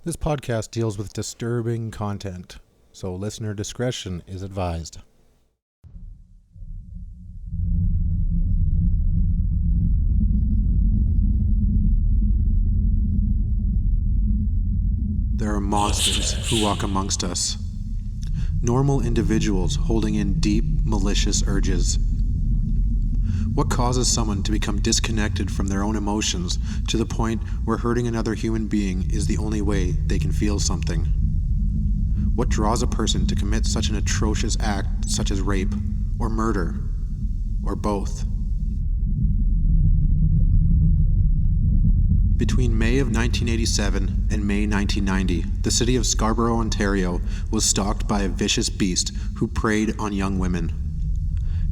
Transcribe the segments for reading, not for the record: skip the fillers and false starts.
This podcast deals with disturbing content, so listener discretion is advised. There are monsters who walk amongst us. Normal individuals holding in deep, malicious urges. What causes someone to become disconnected from their own emotions to the point where hurting another human being is the only way they can feel something? What draws a person to commit such an atrocious act such as rape, or murder, or both? Between May of 1987 and May 1990, the city of Scarborough, Ontario, was stalked by a vicious beast who preyed on young women.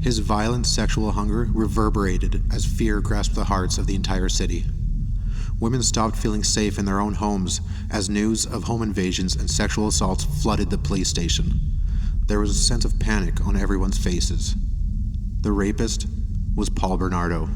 His violent sexual hunger reverberated as fear grasped the hearts of the entire city. Women stopped feeling safe in their own homes as news of home invasions and sexual assaults flooded the police station. There was a sense of panic on everyone's faces. The rapist was Paul Bernardo.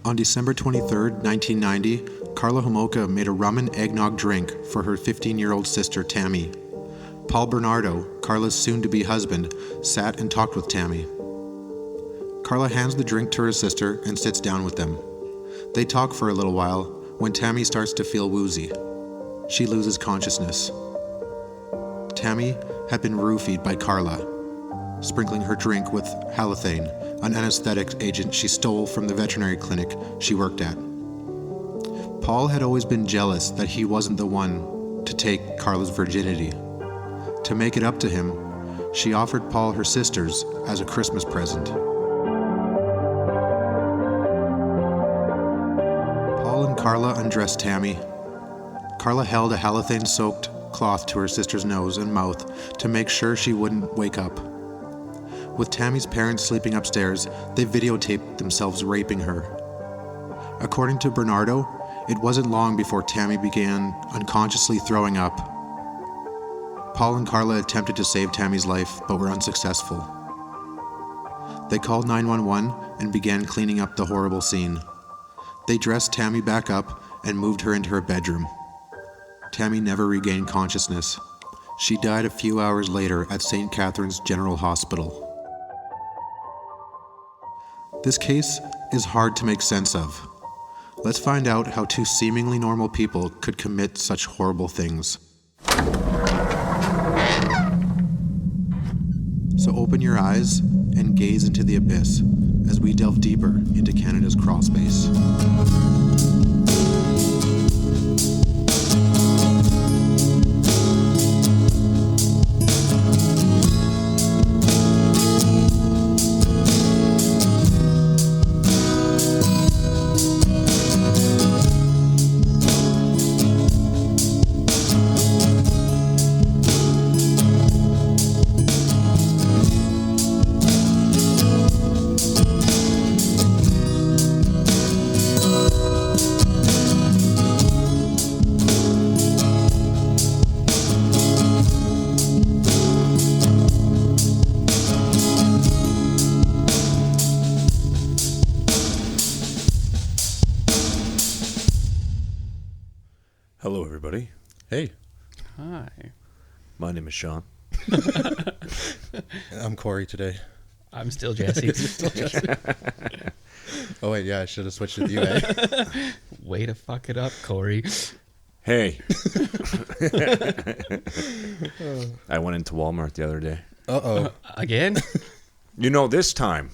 On December 23, 1990, Karla Homolka made a rum and eggnog drink for her 15-year-old sister, Tammy. Paul Bernardo, Karla's soon-to-be husband, sat and talked with Tammy. Karla hands the drink to her sister and sits down with them. They talk for a little while when Tammy starts to feel woozy. She loses consciousness. Tammy had been roofied by Karla, sprinkling her drink with halothane, an anesthetic agent she stole from the veterinary clinic she worked at. Paul had always been jealous that he wasn't the one to take Karla's virginity. To make it up to him, she offered Paul her sisters as a Christmas present. Paul and Karla undressed Tammy. Karla held a halothane-soaked cloth to her sister's nose and mouth to make sure she wouldn't wake up. With Tammy's parents sleeping upstairs, they videotaped themselves raping her. According to Bernardo, it wasn't long before Tammy began unconsciously throwing up. Paul and Karla attempted to save Tammy's life, but were unsuccessful. They called 911 and began cleaning up the horrible scene. They dressed Tammy back up and moved her into her bedroom. Tammy never regained consciousness. She died a few hours later at St. Catherine's General Hospital. This case is hard to make sense of. Let's find out how two seemingly normal people could commit such horrible things. So open your eyes and gaze into the abyss as we delve deeper into Canada's crawl space. Hello, everybody. Hey, Hi. My name is Sean. I'm Corey today. I'm still Jesse. Oh wait, yeah, I should have switched with you, eh? Way to fuck it up, Corey. Hey. I went into Walmart the other day. Uh-oh. Again? You know, this time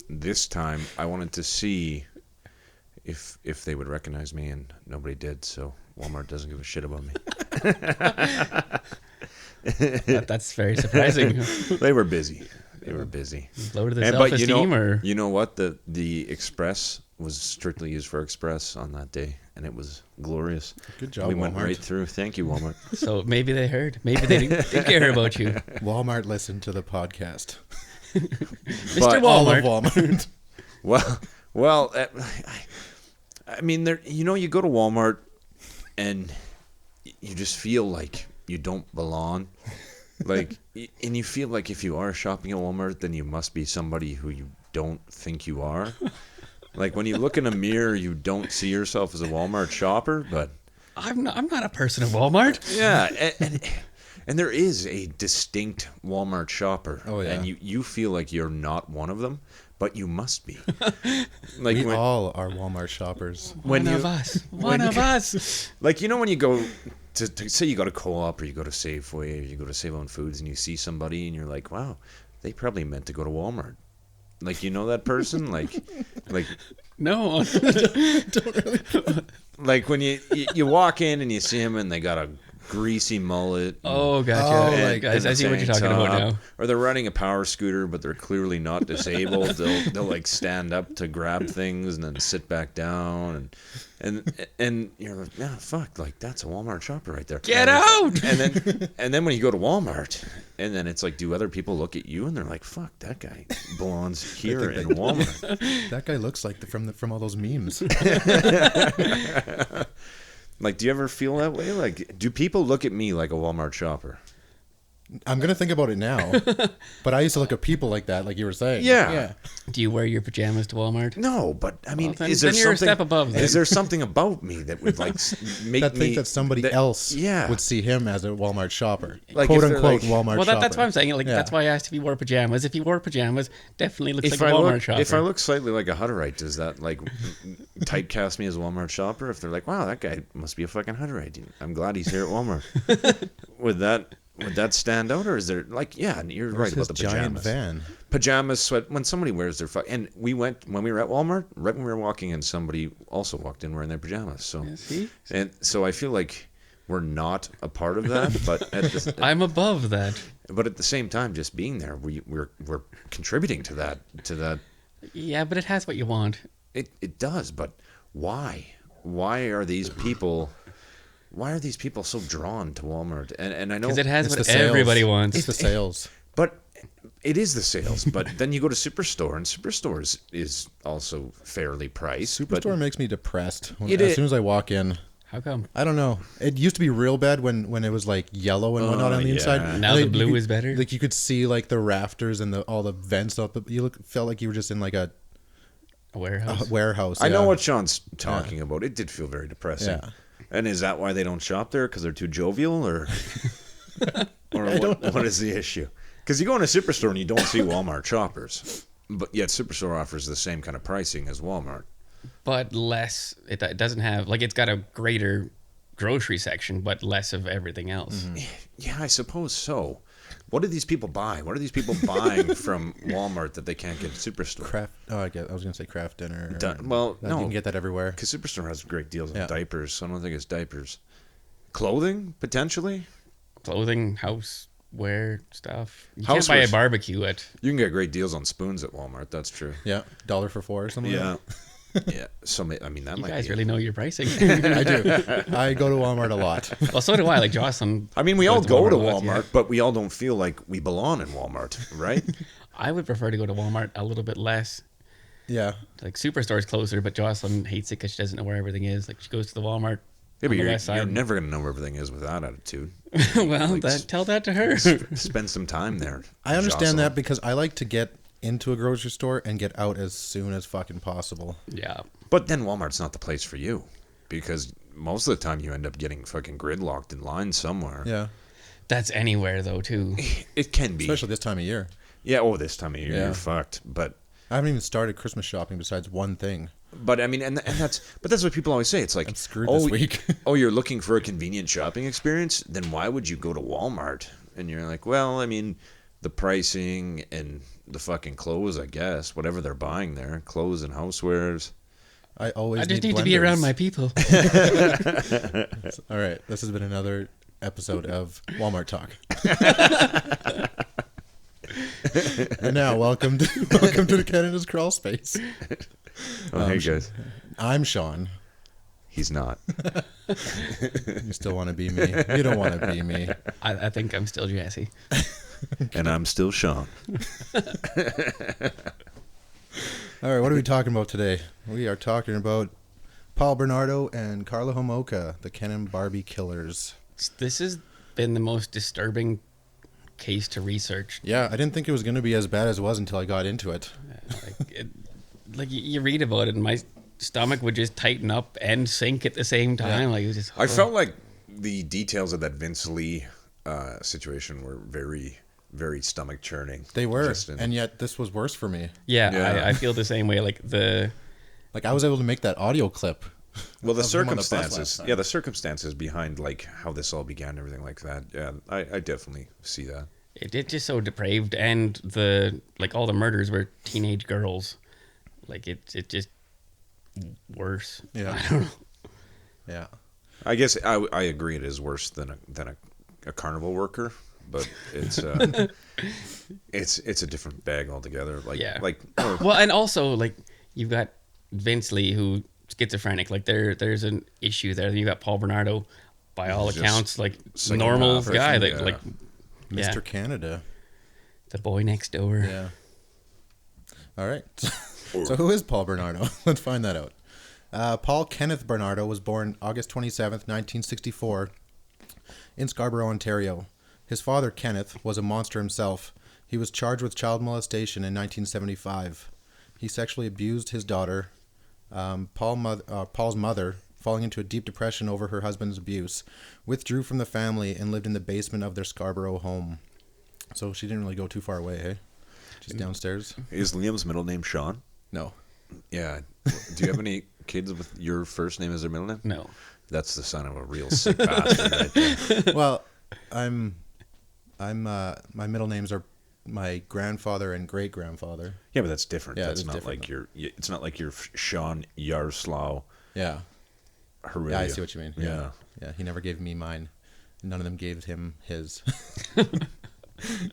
I wanted to see if they would recognize me, and nobody did, so Walmart doesn't give a shit about me. That's very surprising. They were busy. Lowered the self-esteem, or you know what? The Express was strictly used for Express on that day, and it was glorious. Good job, We went Walmart. right through. Thank you, Walmart. so maybe they heard. Maybe they did care about you. Walmart listened to the podcast. Mr. All of Walmart. Walmart. Well, I mean, you go to Walmart and you just feel like you don't belong. Like, and you feel like if you are shopping at Walmart, then you must be somebody who you don't think you are. Like, when you look in a mirror, you don't see yourself as a Walmart shopper, but... I'm not a person of Walmart. Yeah, and there is a distinct Walmart shopper. Oh, yeah. And you feel like you're not one of them, but you must be. Like We all are Walmart shoppers. One of us. One of us. Like, when you go to say you go to Co-op or you go to Safeway or you go to Save On Foods and you see somebody and you're like, wow, they probably meant to go to Walmart. Like, you know that person? like No. like when you walk in and you see him and they got a greasy mullet. Oh, gotcha. Oh, Like, I see what you're talking about now. Or they're riding a power scooter, but they're clearly not disabled. They'll like stand up to grab things and then sit back down, and you're like, yeah, fuck, like that's a Walmart shopper right there. Get out! And then when you go to Walmart, and then it's like, do other people look at you and they're like, fuck, that guy belongs here in Walmart. That guy looks like from all those memes. Like, do you ever feel that way? Like, do people look at me like a Walmart shopper? I'm going to think about it now. But I used to look at people like that, like you were saying. Yeah. Do you wear your pajamas to Walmart? No, but I mean, Well, is there then you're a something? step above then. Is there something about me that would like make That me think that somebody else would see him as a Walmart shopper. Like, Quote if they're unquote like- Walmart Well, shopper. that's what I'm saying. Like, Yeah. that's why I asked if he wore pajamas. If he wore pajamas, definitely looks If like a I Walmart look, shopper. if I look slightly like a Hutterite, does that like typecast me as a Walmart shopper? If they're like, wow, that guy must be a fucking Hutterite. I'm glad he's here at Walmart. Would that stand out, or is there like, yeah, you're right Where's about the his giant pajamas. van? Pajamas, sweat. When somebody wears their and we went when we were at Walmart. Right when we were walking in, somebody also walked in wearing their pajamas. So, Yeah, see? and so I feel like we're not a part of that, but I'm above that. but at the same time, just being there, we're contributing to that. Yeah, but it has what you want. It does, but why? Why are these people so drawn to Walmart? And I know Because it has It's what the sales. everybody wants. It's the sales. but it is the sales. But then you go to Superstore, and Superstore is also fairly priced. Superstore makes me depressed. It As is. soon as I walk in, How come? I don't know. It used to be real bad when it was like yellow and whatnot on the yeah. inside. Now Like, the blue you could- is better? Like you could see like the rafters and all the vents up, but felt like you were just in like a A warehouse? warehouse. I know yeah. what Sean's talking about. It did feel very depressing. Yeah. And is that why they don't shop there? Because they're too jovial, or what is the issue? Because you go in a Superstore and you don't see Walmart shoppers, but yet Superstore offers the same kind of pricing as Walmart. But less. It doesn't have, like, it's got a greater grocery section, but less of everything else. Yeah, I suppose so. What do these people buy? What are these people buying from Walmart that they can't get at Superstore? Craft. Oh, I was gonna say craft dinner. Well, You no, can get that everywhere. because Superstore has great deals on Yeah. diapers, so I don't think it's diapers. Clothing, potentially? Clothing, houseware, stuff. You Housewares. can't buy a barbecue at... You can get great deals on spoons at Walmart, that's true. Yeah, $1 for 4 or something. Yeah. Like Yeah. So, I mean, that You might guys be... really know your pricing. that. I do. I go to Walmart a lot. Well, so do I. Like, Jocelyn... I mean, we all goes go to a lot, Walmart, yeah. but we all don't feel like we belong in Walmart, right? I would prefer to go to Walmart a little bit less. Yeah. Like, Superstore's closer, but Jocelyn hates it because she doesn't know where everything is. Like, she goes to the Walmart Yeah, but on the you're west side. never going to know where everything is with that attitude. Well, Like, tell that to her. Spend some time there. I understand Jocelyn. that because I like to get into a grocery store and get out as soon as fucking possible. Yeah. But then Walmart's not the place for you, because most of the time you end up getting fucking gridlocked in line somewhere. Yeah. That's anywhere, though, too. It can be. Especially this time of year. Yeah, this time of year, Yeah. you're fucked. But I haven't even started Christmas shopping besides one thing. I mean, and that's what people always say. It's like, I'm screwed this week. oh, you're looking for a convenient shopping experience? Then why would you go to Walmart? And you're like, well, I mean, the pricing and the fucking clothes, I guess, whatever they're buying there, clothes and housewares. I always I just need need to be around blenders. my people. All right, this has been another episode of Walmart Talk. And now, welcome to the Canada's Crawl Space. Oh, hey guys, I'm Sean. he's not. You still want to be me? You don't want to be me. I think I'm still Jesse. And I'm still Sean. All right, what are we talking about today? We are talking about Paul Bernardo and Karla Homolka, the Ken and Barbie Killers. This has been the most disturbing case to research. Yeah, I didn't think it was going to be as bad as it was until I got into it. You read about it, and my stomach would just tighten up and sink at the same time. Yeah. Like it was just. I felt like the details of that Vince Lee situation were very, very stomach churning. They were, and yet this was worse for me. Yeah. I feel the same way. Like I was able to make that audio clip. Well, the of him on the bus circumstances, last time. the circumstances behind like how this all began and everything like that. Yeah, I definitely see that. it's just so depraved, and all the murders were teenage girls. Like it just worse. Yeah. I don't know. Yeah. I guess I agree it is worse than a carnival worker, but it's it's a different bag altogether. Well, and also like you've got Vince Lee who schizophrenic. Like there's an issue there. Then you got Paul Bernardo, by all Just accounts, like normal guy. yeah. Mr. Canada. The boy next door. Yeah. All right. So who is Paul Bernardo? Let's find that out. Paul Kenneth Bernardo was born August 27th, 1964 in Scarborough, Ontario. His father, Kenneth, was a monster himself. He was charged with child molestation in 1975. He sexually abused his daughter. Paul's mother, falling into a deep depression over her husband's abuse, withdrew from the family and lived in the basement of their Scarborough home. So she didn't really go too far away, eh? Just downstairs. Is Liam's middle name Sean? No. Yeah. Do you have any kids with your first name as their middle name? No. That's the son of a real sick bastard right there. Well, I'm my middle names are my grandfather and great grandfather. Yeah, but that's different. Yeah, That's it is not different, like it's not like you're Sean Yaroslav Yeah. Heredia. Yeah, I see what you mean. Yeah. Yeah, he never gave me mine. None of them gave him his.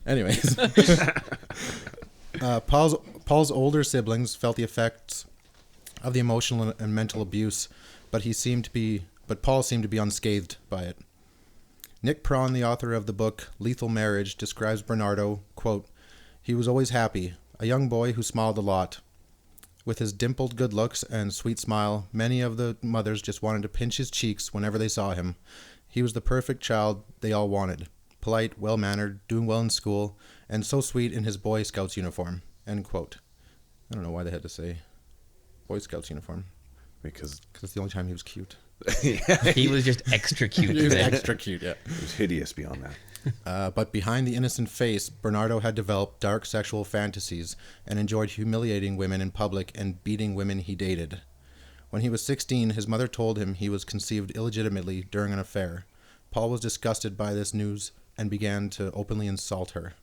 Anyways. Paul's older siblings felt the effects of the emotional and mental abuse, but Paul seemed to be unscathed by it. Nick Prawn, the author of the book Lethal Marriage, describes Bernardo, quote, "He was always happy, a young boy who smiled a lot. With his dimpled good looks and sweet smile, many of the mothers just wanted to pinch his cheeks whenever they saw him. He was the perfect child they all wanted. Polite, well-mannered, doing well in school, and so sweet in his Boy Scouts uniform." End quote. I don't know why they had to say Boy Scouts uniform. Because It's the only time he was cute. He was just extra cute. He was today. extra cute, yeah. it was hideous beyond that. But behind the innocent face, Bernardo had developed dark sexual fantasies and enjoyed humiliating women in public and beating women he dated. When he was 16, his mother told him he was conceived illegitimately during an affair. Paul was disgusted by this news and began to openly insult her.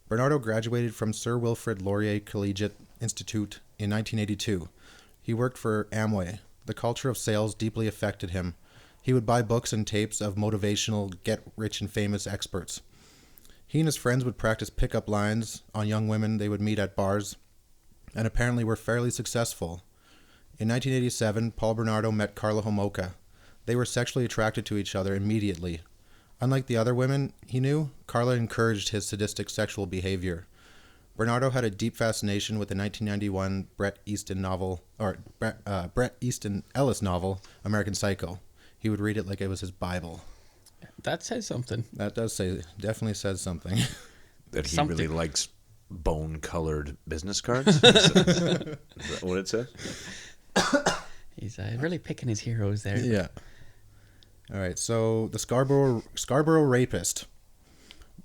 Bernardo graduated from Sir Wilfrid Laurier Collegiate Institute in 1982. He worked for Amway. The culture of sales deeply affected him. He would buy books and tapes of motivational, get-rich-and-famous experts. He and his friends would practice pickup lines on young women they would meet at bars, and apparently were fairly successful. In 1987, Paul Bernardo met Karla Homolka. They were sexually attracted to each other immediately. Unlike the other women he knew, Karla encouraged his sadistic sexual behavior. Bernardo had a deep fascination with the 1991 Bret Easton Ellis novel, American Psycho. He would read it like it was his Bible. That says something. That definitely says something. That he Something. really likes bone-colored business cards? Is that what it said? He's really picking his heroes there. Yeah. All right, so the Scarborough rapist.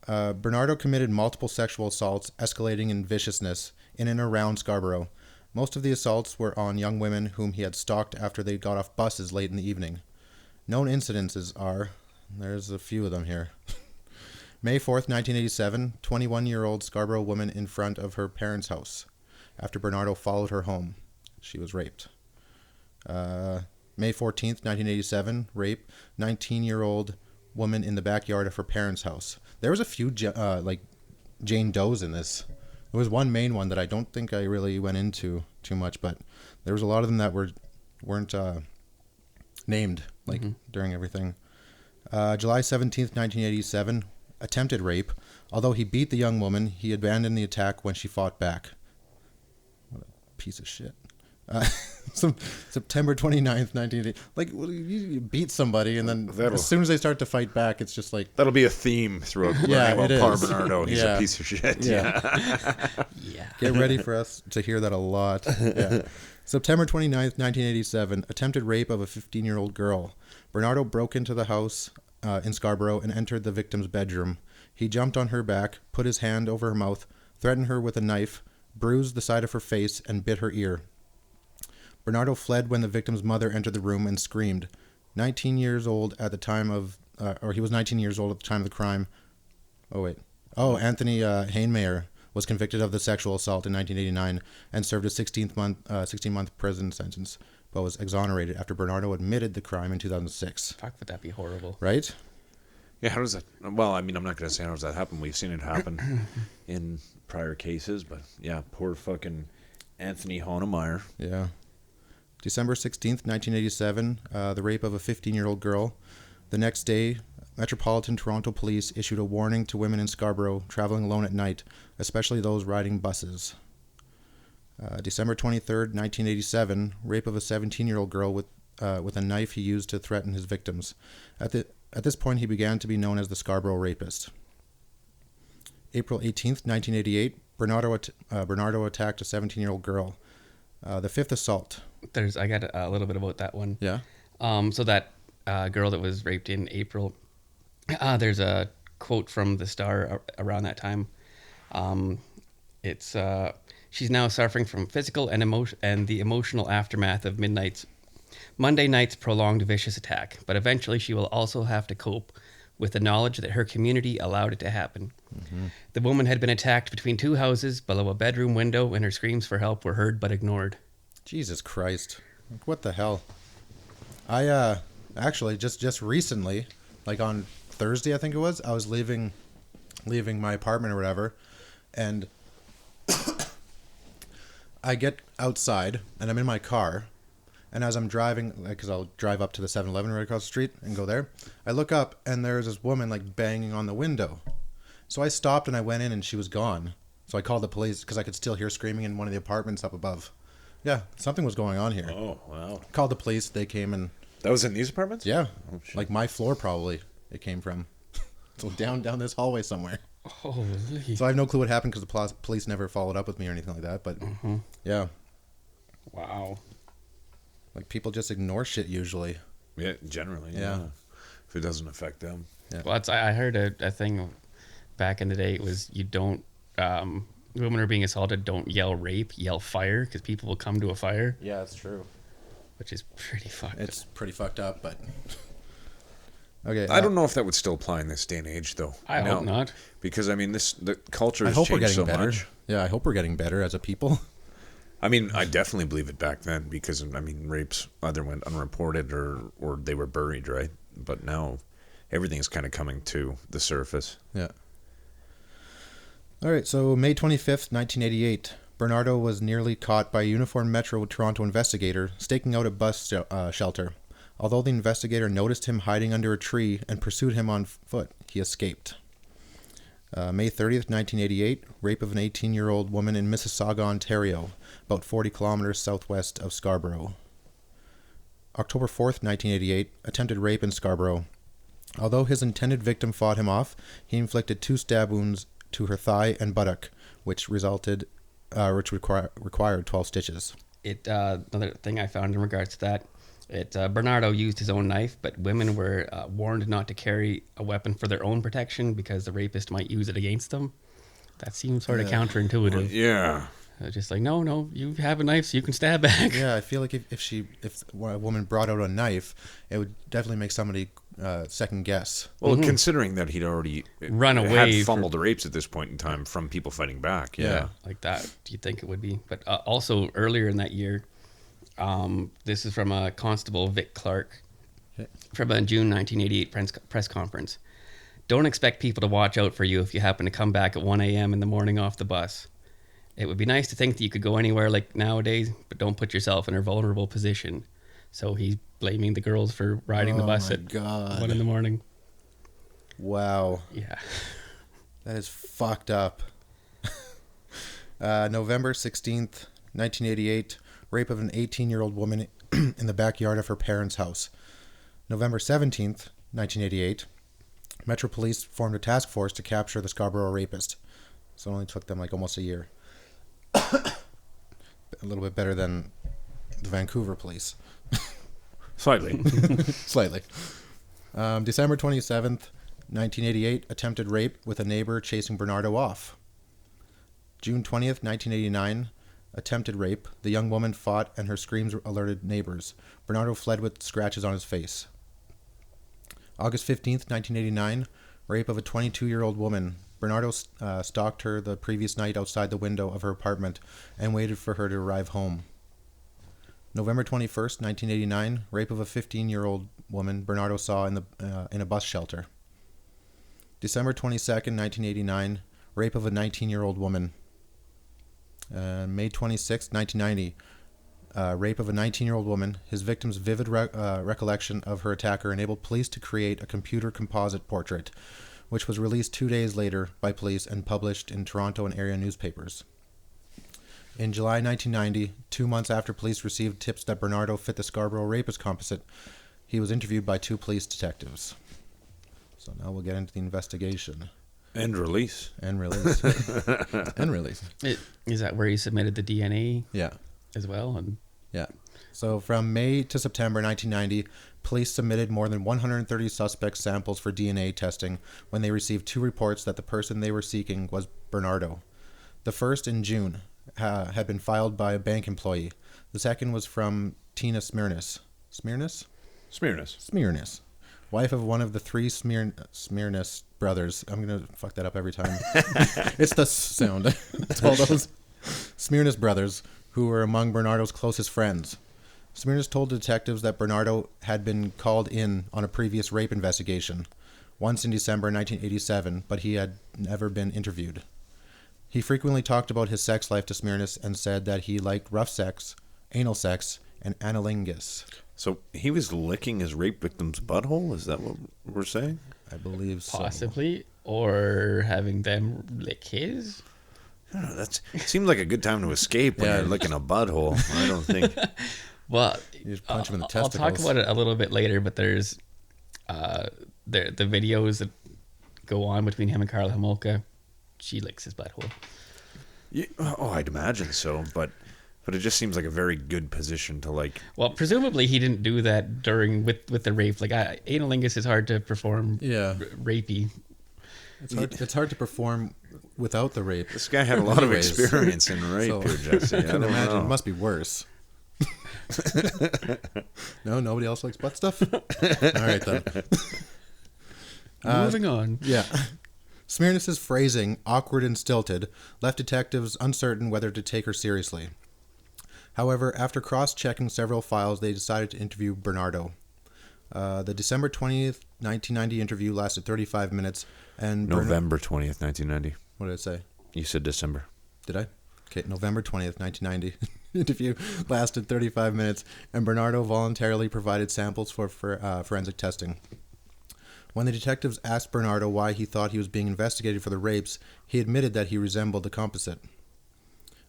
Bernardo committed multiple sexual assaults, escalating in viciousness in and around Scarborough. Most of the assaults were on young women whom he had stalked after they got off buses late in the evening. Known incidences are, there's a few of them here. May 4th, 1987, 21-year-old Scarborough woman in front of her parents' house. After Bernardo followed her home, she was raped. May 14th, 1987, rape, 19-year-old woman in the backyard of her parents' house. There was a few Jane Does in this. There was one main one that I don't think I really went into too much, but there was a lot of them that weren't named during everything. July 17th, 1987, attempted rape. Although he beat the young woman, he abandoned the attack when she fought back. What a piece of shit. September 29th, 1980. Like, you beat somebody, and then as soon as they start to fight back, it's just like... That'll be a theme throughout Paul Bernardo. He's a piece of shit. Yeah. Get ready for us to hear that a lot. Yeah. September 29th, 1987. Attempted rape of a 15-year-old girl. Bernardo broke into the house in Scarborough and entered the victim's bedroom. He jumped on her back, put his hand over her mouth, threatened her with a knife, bruised the side of her face, and bit her ear. Bernardo fled when the victim's mother entered the room and screamed. 19 years old at the time of... he was 19 years old at the time of the crime. Anthony Hainmayer was convicted of the sexual assault in 1989 and served a 16-month prison sentence, but was exonerated after Bernardo admitted the crime in 2006. Fuck, would that be horrible? Right? Yeah, how does that... Well, I mean, I'm not going to say how does that happen. We've seen it happen in prior cases, but yeah, poor fucking Anthony Honemeyer. Yeah. December 16th, 1987, the rape of a 15-year-old girl. The next day, Metropolitan Toronto Police issued a warning to women in Scarborough traveling alone at night, especially those riding buses. December 23rd, 1987, rape of a 17-year-old girl with a knife he used to threaten his victims. At this point, he began to be known as the Scarborough Rapist. April 18th, 1988, Bernardo attacked a 17-year-old girl. The fifth assault. I got a little bit about that one. Yeah. So that girl that was raped in April, there's a quote from the Star around that time. It's she's now suffering from physical and the emotional aftermath of Monday night's prolonged vicious attack, but eventually she will also have to cope with the knowledge that her community allowed it to happen. Mm-hmm. The woman had been attacked between two houses below a bedroom window, and her screams for help were heard but ignored. Jesus Christ. What the hell? I actually just recently, like on Thursday I think it was, I was leaving my apartment or whatever, and I get outside and I'm in my car, and as I'm driving, because I'll drive up to the 7-Eleven right across the street and go there, I look up and there's this woman like banging on the window. So I stopped and I went in and she was gone. So I called the police because I could still hear screaming in one of the apartments up above. Yeah, something was going on here. Oh, wow. Called the police. They came and... That was in these apartments? Yeah. Oh, shit. Like my floor probably it came from. So down this hallway somewhere. Holy. So I have no clue what happened because the police never followed up with me or anything like that. But yeah. Wow. Like people just ignore shit usually. Yeah, generally. Yeah. If it doesn't affect them. Yeah. Well, I heard a thing back in the day. It was you don't... women are being assaulted, don't yell rape, yell fire, because people will come to a fire. Yeah, that's true. Which is pretty fucked. It's pretty fucked up, but... Okay. I don't know if that would still apply in this day and age, though. I hope not. Because, I mean, the culture has changed so much. Yeah, I hope we're getting better as a people. I mean, I definitely believe it back then because, I mean, rapes either went unreported or they were buried, right? But now everything is kind of coming to the surface. Yeah. All right, so May 25th, 1988, Bernardo was nearly caught by a uniformed Metro Toronto investigator staking out a bus shelter. Although the investigator noticed him hiding under a tree and pursued him on foot, he escaped. May 30th, 1988, rape of an 18-year-old woman in Mississauga, Ontario, about 40 kilometers southwest of Scarborough. October 4th, 1988, attempted rape in Scarborough. Although his intended victim fought him off, he inflicted 2 stab wounds to her thigh and buttock, which required 12 stitches. Another thing I found in regards to that, Bernardo used his own knife, but women were warned not to carry a weapon for their own protection because the rapist might use it against them. That seems sort of counterintuitive. Well, yeah. Just like, no, you have a knife so you can stab back. Yeah, I feel like if a woman brought out a knife, it would definitely make somebody second guess. Well, considering that he'd already run away, had fumbled the rapes at this point in time from people fighting back. Yeah. Like that. Do you think it would be? But also earlier in that year, this is from Constable Vic Clark from a June 1988 press conference. Don't expect people to watch out for you if you happen to come back at 1 a.m. in the morning off the bus. It would be nice to think that you could go anywhere like nowadays, but don't put yourself in a vulnerable position. So he's blaming the girls for riding the bus at 1 in the morning. Wow. Yeah. That is fucked up. November 16th, 1988, rape of an 18-year-old woman in the backyard of her parents' house. November 17th, 1988, Metro Police formed a task force to capture the Scarborough rapist. So it only took them like almost a year. A little bit better than the Vancouver police. Slightly. Slightly. December 27th, 1988, attempted rape with a neighbor chasing Bernardo off. June 20th, 1989, attempted rape. The young woman fought and her screams alerted neighbors. Bernardo fled with scratches on his face. August 15th, 1989, rape of a 22-year-old woman. Bernardo stalked her the previous night outside the window of her apartment and waited for her to arrive home. November 21st, 1989, rape of a 15-year-old woman Bernardo saw in a bus shelter. December 22nd, 1989, rape of a 19-year-old woman. May 26th, 1990, rape of a 19-year-old woman. His victim's vivid recollection of her attacker enabled police to create a computer composite portrait, which was released 2 days later by police and published in Toronto and area newspapers. In July 1990, 2 months after police received tips that Bernardo fit the Scarborough rapist composite, he was interviewed by 2 police detectives. So now we'll get into the investigation. And release. And release. And release. Is that where he submitted the DNA Yeah. as well? And Yeah. So from May to September 1990, police submitted more than 130 suspect samples for DNA testing when they received 2 reports that the person they were seeking was Bernardo. The first in June had been filed by a bank employee. The second was from Tina Smyrnis. Smyrnis? Smyrnis. Wife of one of the 3 Smyrnis brothers. I'm going to fuck that up every time. It's the sound. It's all those Smyrnis brothers who were among Bernardo's closest friends. Smyrnis told detectives that Bernardo had been called in on a previous rape investigation, once in December 1987, but he had never been interviewed. He frequently talked about his sex life to Smyrnis and said that he liked rough sex, anal sex, and analingus. So he was licking his rape victim's butthole? Is that what we're saying? I believe so. possibly, or having them lick his. I don't know, it seemed like a good time to escape when Yeah. you're licking a butthole. I don't think. Well, You just punch him in the I'll testicles. talk about it a little bit later, but there's the videos that go on between him and Karla Homolka. She licks his butthole. Yeah, oh, I'd imagine so, but it just seems like a very good position to like. Well, presumably he didn't do that during with the rape. Like analingus is hard to perform. Yeah. Rapey. It's hard to perform without the rape. This guy had a lot of Anyways. experience in rape So, here, Jesse. I I can don't imagine know. it must be worse. No, nobody else likes butt stuff? All right, then. Moving on. Yeah. Smyrnis's phrasing, awkward and stilted, left detectives uncertain whether to take her seriously. However, after cross-checking several files, they decided to interview Bernardo. The December 20th, 1990 interview lasted 35 minutes, and November 20th, 1990. What did I say? You said December. Did I? Okay, November 20th, 1990 interview lasted 35 minutes, and Bernardo voluntarily provided samples for forensic testing. When the detectives asked Bernardo why he thought he was being investigated for the rapes, he admitted that he resembled the composite.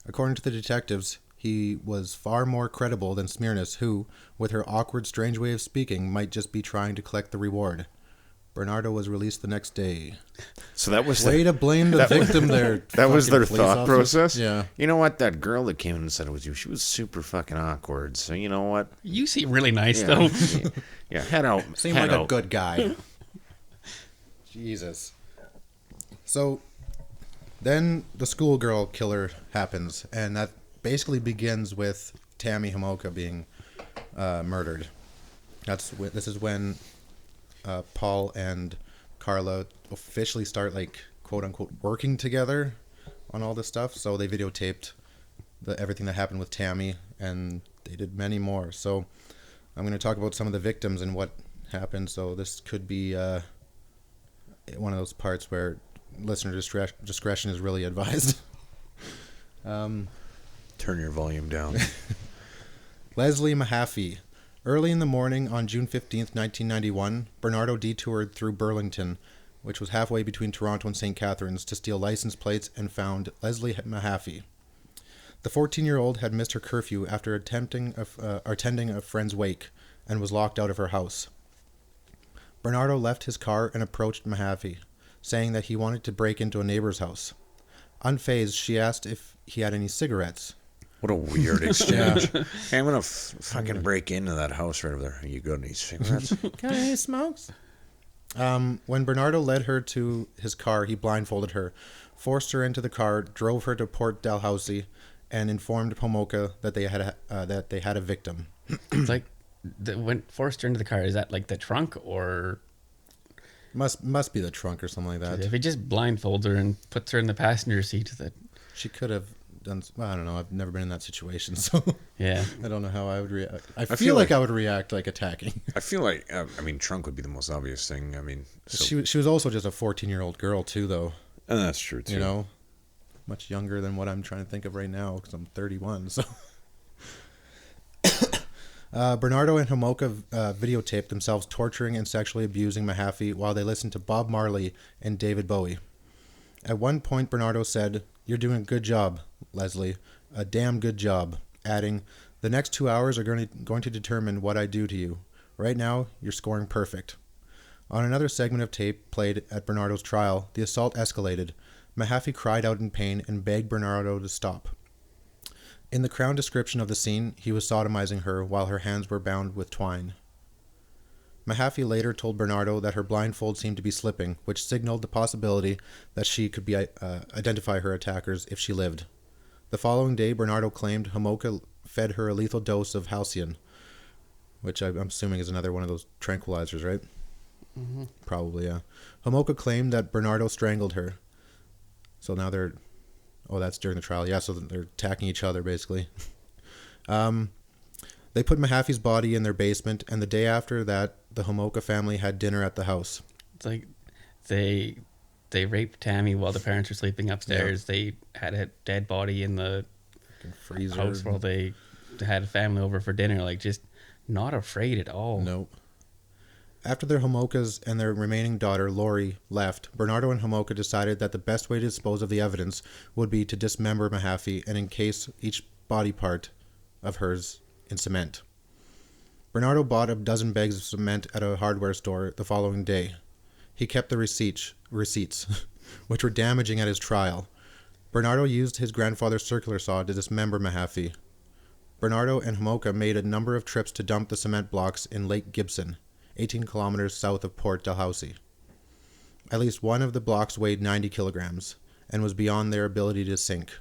According to the detectives, he was far more credible than Smyrnis, who, with her awkward, strange way of speaking, might just be trying to collect the reward. Bernardo was released the next day. So that was Way to blame the victim there. That was fucking their police thought officer. process? Yeah. You know what? That girl that came in and said it was you, she was super fucking awkward. So you know what? You seem really nice Yeah, though. yeah, head out. Seemed head like a out. good guy. Jesus. So, then the schoolgirl killer happens, and that basically begins with Tammy Homolka being murdered. This is when Paul and Karla officially start, like, quote unquote, working together on all this stuff. So they videotaped everything that happened with Tammy, and they did many more. So I'm going to talk about some of the victims and what happened. So this could be one of those parts where listener discretion is really advised. Turn your volume down. Leslie Mahaffey. Early in the morning on June 15th, 1991, Bernardo detoured through Burlington which was halfway between Toronto and St. Catharines, to steal license plates and found Leslie Mahaffey. The 14-year-old had missed her curfew after attending a friend's wake and was locked out of her house. Bernardo left his car and approached Mahaffey, saying that he wanted to break into a neighbor's house. Unfazed, she asked if he had any cigarettes. What a weird exchange. Hey, I'm going to fucking break into that house right over there. You got any cigarettes? Got any smokes? When Bernardo led her to his car, he blindfolded her, forced her into the car, drove her to Port Dalhousie, and informed Homolka that they had a victim. It's like when forced her into the car. Is that like the trunk or? Must be the trunk or something like that. If he just blindfolds her and puts her in the passenger seat, that she could have done. Well, I don't know. I've never been in that situation, so yeah, I don't know how I would react. I feel like I would react like attacking. I feel like trunk would be the most obvious thing. She was also just a 14-year-old girl too, though. And that's true too. You know, much younger than what I'm trying to think of right now because I'm 31. So. Bernardo and Homolka videotaped themselves torturing and sexually abusing Mahaffey while they listened to Bob Marley and David Bowie. At one point, Bernardo said, "You're doing a good job, Leslie. A damn good job," adding, "The next 2 hours are going to determine what I do to you. Right now, you're scoring perfect." On another segment of tape played at Bernardo's trial, the assault escalated. Mahaffey cried out in pain and begged Bernardo to stop. In the Crown description of the scene, he was sodomizing her while her hands were bound with twine. Mahaffey later told Bernardo that her blindfold seemed to be slipping, which signaled the possibility that she could identify her attackers if she lived. The following day, Bernardo claimed Homolka fed her a lethal dose of halcyon, which I'm assuming is another one of those tranquilizers, right? Mm-hmm. Probably, yeah. Homolka claimed that Bernardo strangled her. So now they're... Oh, that's during the trial. Yeah, so they're attacking each other, basically. They put Mahaffey's body in their basement, and the day after that, the Homolka family had dinner at the house. It's like they raped Tammy while the parents were sleeping upstairs. Yeah. They had a dead body in the freezer house while they had a family over for dinner. Like, just not afraid at all. Nope. After the Homolkas and their remaining daughter, Lori, left, Bernardo and Homolka decided that the best way to dispose of the evidence would be to dismember Mahaffey and encase each body part of hers in cement. Bernardo bought a dozen bags of cement at a hardware store the following day. He kept the receipts, which were damaging at his trial. Bernardo used his grandfather's circular saw to dismember Mahaffey. Bernardo and Homolka made a number of trips to dump the cement blocks in Lake Gibson, 18 kilometers south of Port Dalhousie. At least one of the blocks weighed 90 kilograms and was beyond their ability to sink.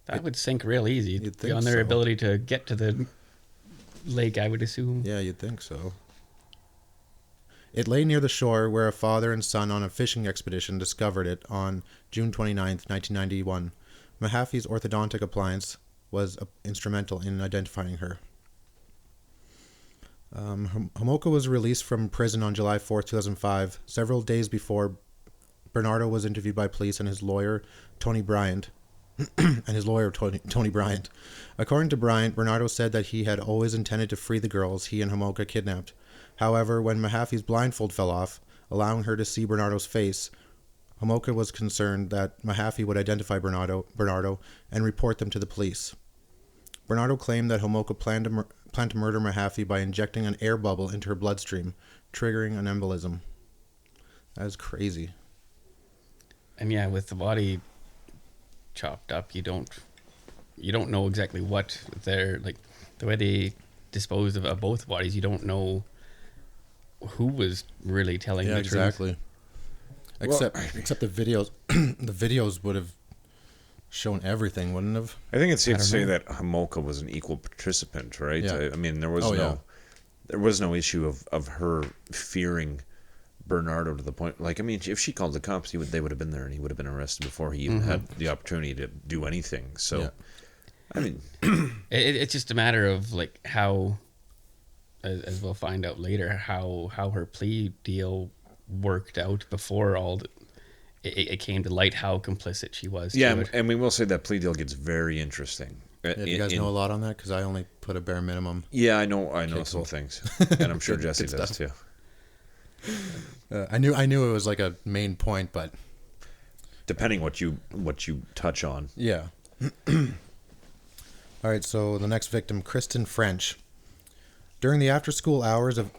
That would sink real easy. Beyond their ability to get to the lake, I would assume. Yeah, you'd think so. It lay near the shore where a father and son on a fishing expedition discovered it on June 29th, 1991. Mahaffey's orthodontic appliance was instrumental in identifying her. Homolka was released from prison on July 4th, 2005. Several days before, Bernardo was interviewed by police and his lawyer, Tony Bryant. Tony Bryant. According to Bryant, Bernardo said that he had always intended to free the girls he and Homolka kidnapped. However, when Mahaffey's blindfold fell off, allowing her to see Bernardo's face, Homolka was concerned that Mahaffey would identify Bernardo and report them to the police. Bernardo claimed that Homolka planned to murder Mahaffey by injecting an air bubble into her bloodstream, triggering an embolism. That is crazy. And yeah, with the body chopped up, you don't know exactly what they're like. The way they disposed of both bodies, you don't know who was really telling the truth. Exactly. Except the videos. The videos would have shown everything, wouldn't have? I think it's safe to say that Homolka was an equal participant, right? Yeah. I mean, there was no issue of her fearing Bernardo to the point. Like, I mean, if she called the cops, they would have been there, and he would have been arrested before he even had the opportunity to do anything. So, yeah. I mean, it's just a matter of like how, as we'll find out later, how her plea deal worked out before it came to light how complicit she was. Yeah, to it. and we will say that plea deal gets very interesting. Yeah, do you guys know a lot on that? Because I only put a bare minimum. Yeah, I know some things, and I'm sure Jesse does too. I knew it was like a main point, but Depending what you touch on. yeah. All right, so the next victim, Kristen French. During the after-school hours of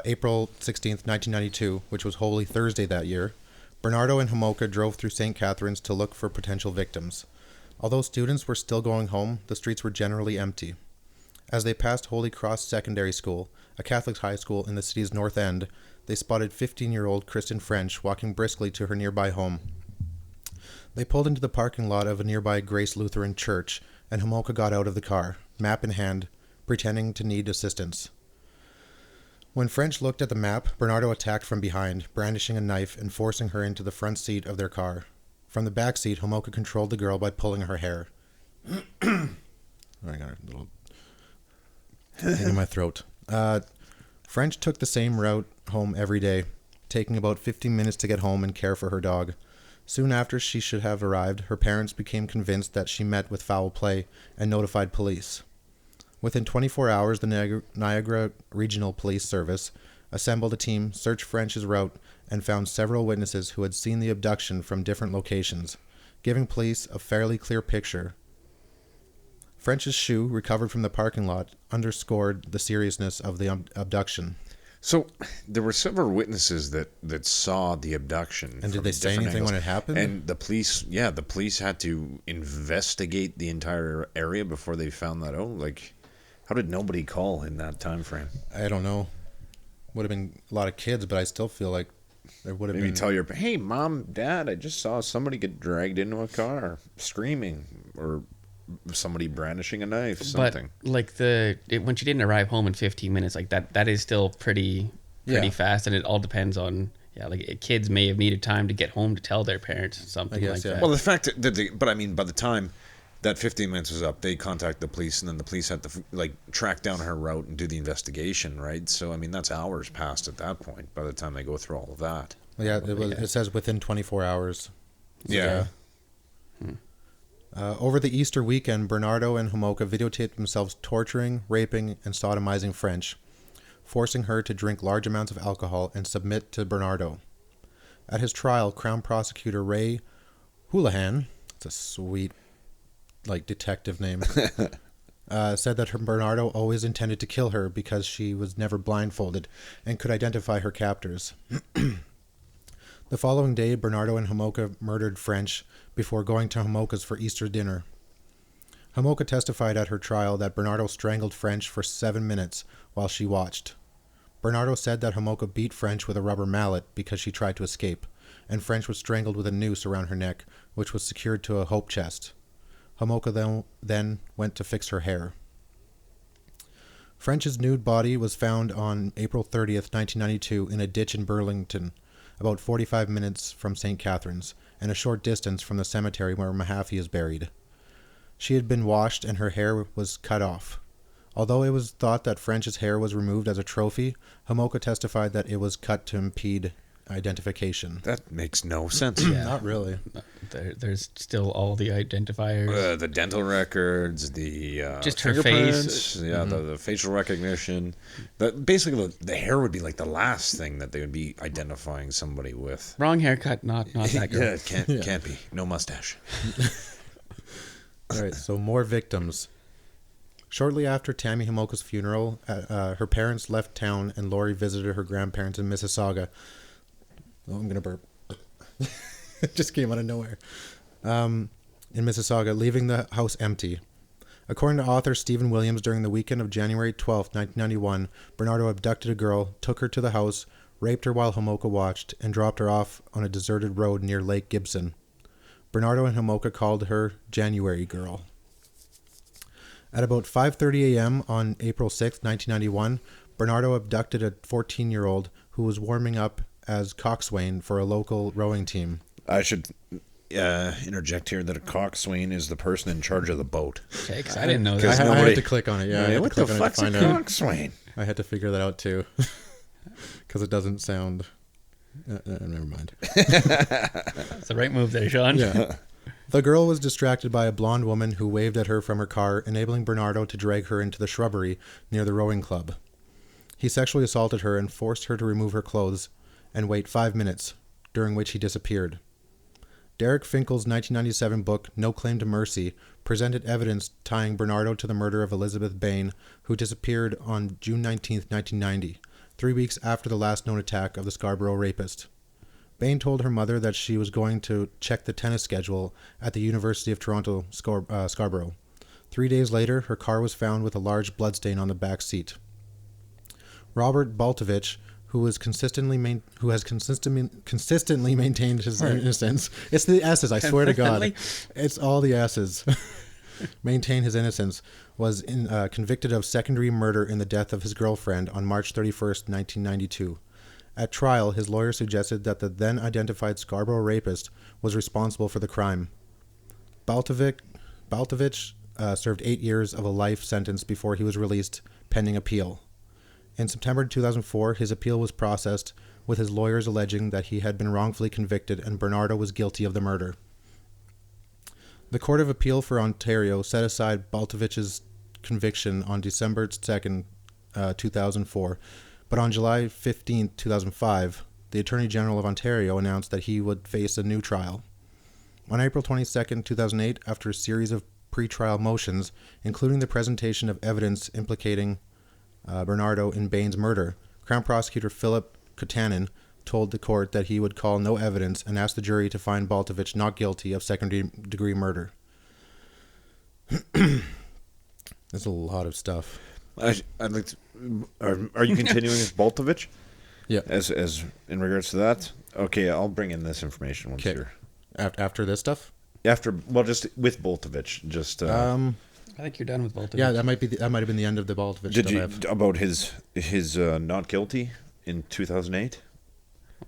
April 16th, 1992, which was Holy Thursday that year, Bernardo and Homolka drove through St. Catharines to look for potential victims. Although students were still going home, the streets were generally empty. As they passed Holy Cross Secondary School, a Catholic high school in the city's north end, they spotted 15-year-old Kristen French walking briskly to her nearby home. They pulled into the parking lot of a nearby Grace Lutheran church, and Homolka got out of the car, map in hand, pretending to need assistance. When French looked at the map, Bernardo attacked from behind, brandishing a knife and forcing her into the front seat of their car. From the back seat, Homolka controlled the girl by pulling her hair. I got a little thing in my throat. French took the same route home every day, taking about 15 minutes to get home and care for her dog. Soon after she should have arrived, her parents became convinced that she met with foul play and notified police. Within 24 hours, the Niagara Regional Police Service assembled a team, searched French's route, and found several witnesses who had seen the abduction from different locations, giving police a fairly clear picture. French's shoe, recovered from the parking lot, underscored the seriousness of the abduction. So there were several witnesses that saw the abduction. And did from they say different anything angles. when it happened? And the police had to investigate the entire area before they found that out. Like, how did nobody call in that time frame? I don't know. Would have been a lot of kids, but I still feel like there would have Maybe been... tell your, hey, Mom, Dad, I just saw somebody get dragged into a car, screaming, or somebody brandishing a knife, something. But like when she didn't arrive home in 15 minutes, like that is still pretty Yeah. fast, and it all depends on like kids may have needed time to get home to tell their parents something I guess, like yeah. that. Well, the fact that but I mean, by the time that 15 minutes was up, they contacted the police, and then the police had to track down her route and do the investigation, right? So I mean, that's hours passed at that point. By the time they go through all of that, Yeah, it says within 24 hours. yeah. Over the Easter weekend, Bernardo and Homolka videotaped themselves torturing, raping, and sodomizing French, forcing her to drink large amounts of alcohol and submit to Bernardo. At his trial, Crown Prosecutor Ray Houlihan, it's a sweet, detective name, said that Bernardo always intended to kill her because she was never blindfolded and could identify her captors. The following day, Bernardo and Homolka murdered French before going to Homolka's for Easter dinner. Homolka testified at her trial that Bernardo strangled French for 7 minutes while she watched. Bernardo said that Homolka beat French with a rubber mallet because she tried to escape, and French was strangled with a noose around her neck, which was secured to a hope chest. Homolka then went to fix her hair. French's nude body was found on April 30th, 1992, in a ditch in Burlington, about 45 minutes from St. Catharines, and a short distance from the cemetery where Mahaffey is buried. She had been washed and her hair was cut off. Although it was thought that French's hair was removed as a trophy, Homolka testified that it was cut to impede identification. That makes no sense. Not really. There's still all the identifiers. The dental records, the Just her fingerprints, face. the facial recognition. Basically, the hair would be like the last thing that they would be identifying somebody with. Wrong haircut, not that girl. Yeah, it can't be. No mustache. All right, so more victims. Shortly after Tammy Homolka's funeral, her parents left town and Lori visited her grandparents in Mississauga. Oh, I'm going to burp. It just came out of nowhere. In Mississauga, leaving the house empty. According to author Stephen Williams, during the weekend of January 12, 1991, Bernardo abducted a girl, took her to the house, raped her while Homolka watched, and dropped her off on a deserted road near Lake Gibson. Bernardo and Homolka called her January Girl. At about 5:30 a.m. on April 6, 1991, Bernardo abducted a 14-year-old who was warming up as coxswain for a local rowing team. I should interject here that a coxswain is the person in charge of the boat. Okay, 'cause I didn't know I that. had to click on it. Yeah, I had what to the click on it fuck's to a find out. coxswain? I had to figure that out too, because it doesn't sound. Never mind. That's the right move there, Sean. Yeah. The girl was distracted by a blonde woman who waved at her from her car, enabling Bernardo to drag her into the shrubbery near the rowing club. He sexually assaulted her and forced her to remove her clothes, and wait 5 minutes, during which he disappeared. Derek Finkel's 1997 book, No Claim to Mercy, presented evidence tying Bernardo to the murder of Elizabeth Bain, who disappeared on June 19, 1990, 3 weeks after the last known attack of the Scarborough rapist. Bain told her mother that she was going to check the tennis schedule at the University of Toronto, Scarborough. 3 days later, her car was found with a large bloodstain on the back seat. Robert Baltovich, who has consistently maintained his innocence. It's the S's, I swear to God. It's all the S's. Maintained his innocence, was convicted of secondary murder in the death of his girlfriend on March 31st, 1992. At trial, his lawyer suggested that the then-identified Scarborough rapist was responsible for the crime. Baltovich served 8 years of a life sentence before he was released, pending appeal. In September 2004, his appeal was processed, with his lawyers alleging that he had been wrongfully convicted and Bernardo was guilty of the murder. The Court of Appeal for Ontario set aside Baltovich's conviction on December 2nd, 2004, but on July 15, 2005, the Attorney General of Ontario announced that he would face a new trial. On April 22, 2008, after a series of pre-trial motions, including the presentation of evidence implicating Bernardo in Bain's murder, Crown Prosecutor Philip Kotanen told the court that he would call no evidence and asked the jury to find Baltovich not guilty of second-degree murder. There's a lot of stuff. I'd like to, are you continuing with Baltovich? Yeah. As in regards to that? Okay, I'll bring in this information once you're... After this stuff? Just with Baltovich, just... I think you're done with Baltovich. Yeah, that might have been the end of the Baltovich. Did you about his not guilty in 2008?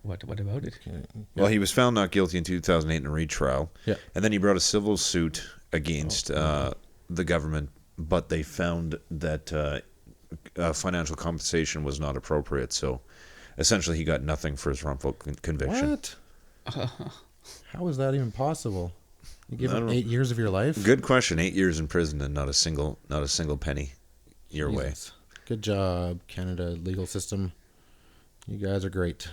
What about it? Yeah. Well, he was found not guilty in 2008 in a retrial. Yeah. And then he brought a civil suit against the government, but they found that financial compensation was not appropriate. So essentially he got nothing for his wrongful conviction. What? How is that even possible? You give him 8 years of your life? Good question. 8 years in prison and not a single penny your way. Good job, Canada legal system. You guys are great.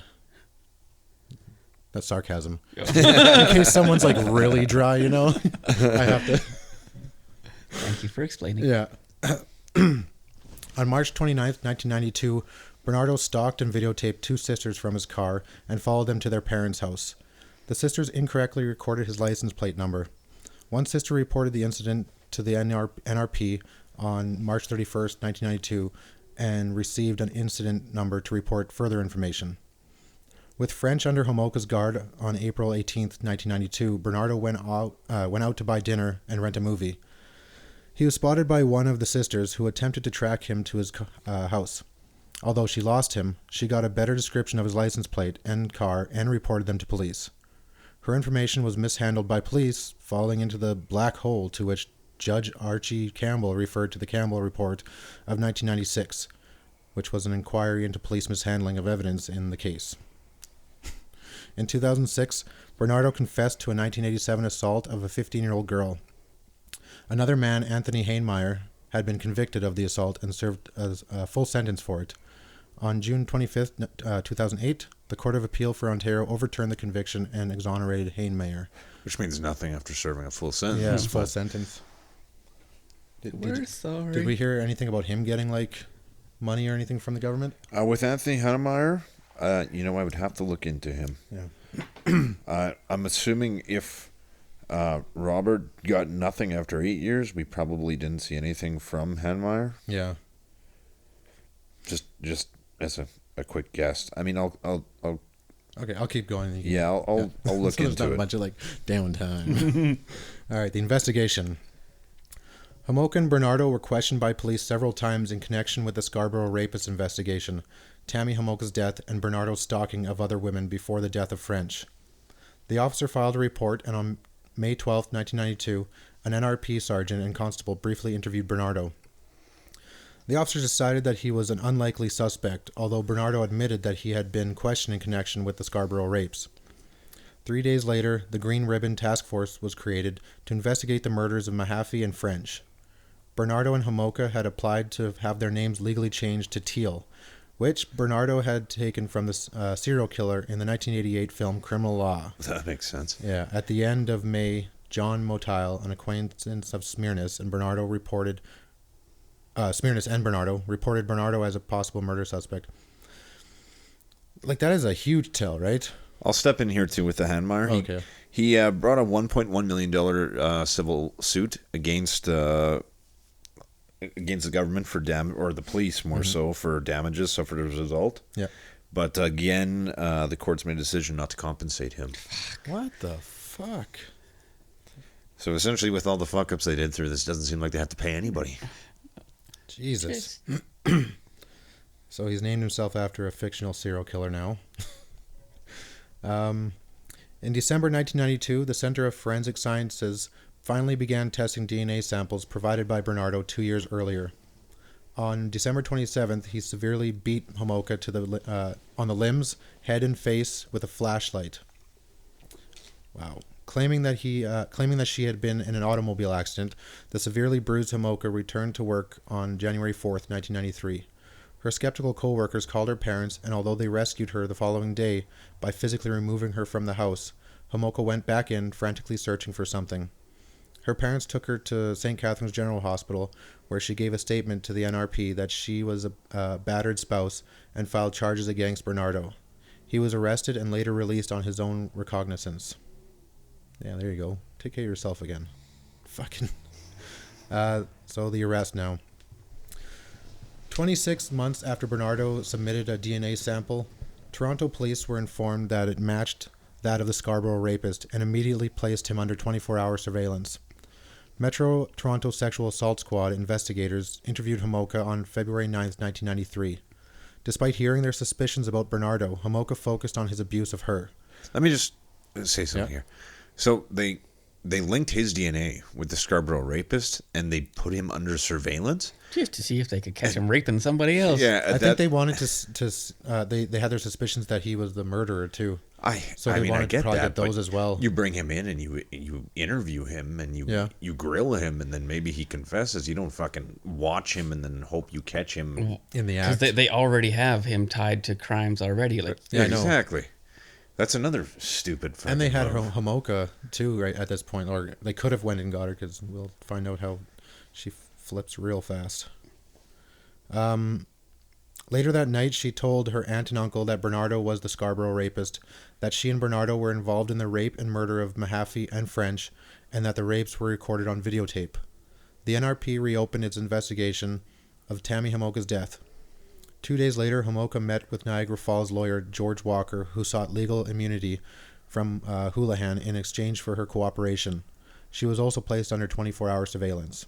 That's sarcasm. In case someone's like really dry, I have to. Thank you for explaining. Yeah. On March 29th, 1992, Bernardo stalked and videotaped 2 sisters from his car and followed them to their parents' house. The sisters incorrectly recorded his license plate number. One sister reported the incident to the NRP on March 31st, 1992, and received an incident number to report further information. With French under Homolka's guard on April 18th, 1992, Bernardo went out to buy dinner and rent a movie. He was spotted by one of the sisters who attempted to track him to his house. Although she lost him, she got a better description of his license plate and car and reported them to police. Her information was mishandled by police, falling into the black hole to which Judge Archie Campbell referred to the Campbell Report of 1996, which was an inquiry into police mishandling of evidence in the case. In 2006, Bernardo confessed to a 1987 assault of a 15-year-old girl. Another man, Anthony Hainmeyer, had been convicted of the assault and served a full sentence for it. On June 25th, 2008, the Court of Appeal for Ontario overturned the conviction and exonerated Hainmeyer. Which means nothing after serving a full sentence. Yeah, full sentence. We're sorry. Did we hear anything about him getting, money or anything from the government? With Anthony Hainmeyer, I would have to look into him. Yeah. I'm assuming if Robert got nothing after 8 years, we probably didn't see anything from Hainmeyer. Yeah. Just as a quick guess. I mean, I'll Okay, I'll keep going. yeah, I'll look so there's into not it. a bunch of downtime. All right, the investigation. Homolka and Bernardo were questioned by police several times in connection with the Scarborough rapist investigation, Tammy Homolka's death, and Bernardo's stalking of other women before the death of French. The officer filed a report, and on May 12, 1992, an NRP sergeant and constable briefly interviewed Bernardo. The officers decided that he was an unlikely suspect, although Bernardo admitted that he had been questioned in connection with the Scarborough rapes. 3 days later, the Green Ribbon Task Force was created to investigate the murders of Mahaffey and French. Bernardo and Homolka had applied to have their names legally changed to Teal, which Bernardo had taken from the serial killer in the 1988 film Criminal Law. That makes sense. Yeah, at the end of May, John Motile, an acquaintance of Smirnis and Bernardo, reported Bernardo as a possible murder suspect. Like, that is a huge tell, right? I'll step in here too with the Hanmeyer. Okay. He brought a $1.1 million civil suit against the government for or the police more so for damages suffered as a result. Yeah. But again, the courts made a decision not to compensate him. What the fuck? So essentially, with all the fuck ups they did through this, doesn't seem like they have to pay anybody. Jesus. So he's named himself after a fictional serial killer now. In December 1992, the Center of Forensic Sciences finally began testing DNA samples provided by Bernardo 2 years earlier. On December 27th, he severely beat Homolka on the limbs, head, and face with a flashlight. Wow. Claiming that she had been in an automobile accident, the severely bruised Homolka returned to work on January 4th, 1993. Her skeptical co-workers called her parents, and although they rescued her the following day by physically removing her from the house, Homolka went back in, frantically searching for something. Her parents took her to St. Catherine's General Hospital, where she gave a statement to the NRP that she was a battered spouse and filed charges against Bernardo. He was arrested and later released on his own recognizance. Yeah, there you go. Take care of yourself again. Fucking. So the arrest now. 26 months after Bernardo submitted a DNA sample, Toronto police were informed that it matched that of the Scarborough rapist and immediately placed him under 24-hour surveillance. Metro Toronto Sexual Assault Squad investigators interviewed Homolka on February 9th, 1993. Despite hearing their suspicions about Bernardo, Homolka focused on his abuse of her. Let me just say something here. So they linked his DNA with the Scarborough rapist, and they put him under surveillance Just to see if they could catch him raping somebody else. Yeah, I think they wanted they had their suspicions that he was the murderer too. I They wanted get to probably that, get those but as well. You bring him in and you interview him and you grill him, and then maybe he confesses. You don't fucking watch him and then hope you catch him In the act. Because they already have him tied to crimes already. Like, Yeah, I know. exactly. That's another stupid fucking And they had move. Homolka too, right at this point, or they could have went and got her because we'll find out how she flips real fast. Later that night, she told her aunt and uncle that Bernardo was the Scarborough rapist, that she and Bernardo were involved in the rape and murder of Mahaffey and French, and that the rapes were recorded on videotape. The NRP reopened its investigation of Tammy Homolka's death. 2 days later, Homolka met with Niagara Falls lawyer George Walker, who sought legal immunity from Houlihan in exchange for her cooperation. She was also placed under 24-hour surveillance.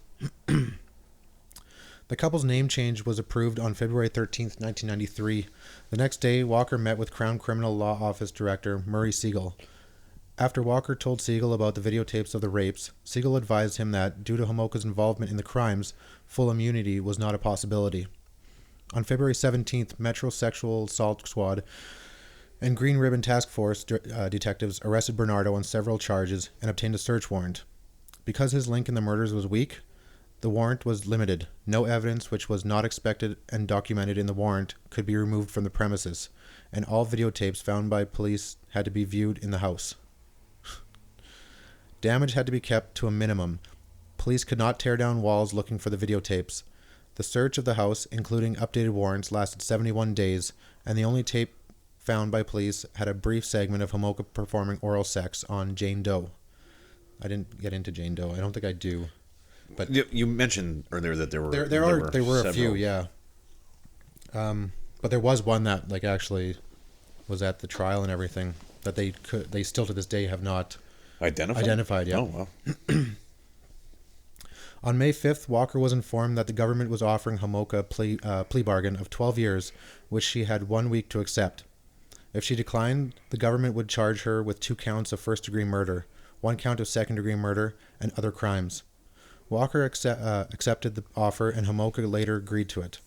The couple's name change was approved on February 13th, 1993. The next day, Walker met with Crown Criminal Law Office Director Murray Siegel. After Walker told Siegel about the videotapes of the rapes, Siegel advised him that, due to Homolka's involvement in the crimes, full immunity was not a possibility. On February 17th, Metro Sexual Assault Squad and Green Ribbon Task Force detectives arrested Bernardo on several charges and obtained a search warrant. Because his link in the murders was weak, the warrant was limited. No evidence which was not expected and documented in the warrant could be removed from the premises, and all videotapes found by police had to be viewed in the house. Damage had to be kept to a minimum. Police could not tear down walls looking for the videotapes. The search of the house, including updated warrants, lasted 71 days, and the only tape found by police had a brief segment of Homolka performing oral sex on Jane Doe. I didn't get into Jane Doe. I don't think I do. But You mentioned earlier that there were there were a several. few, yeah. But there was one that actually was at the trial and everything that they still to this day have not identified. Yeah. Oh well. On May 5th, Walker was informed that the government was offering Homolka a plea bargain of 12 years, which she had 1 week to accept. If she declined, the government would charge her with 2 counts of first-degree murder, 1 count of second-degree murder, and other crimes. Walker accepted the offer, and Homolka later agreed to it.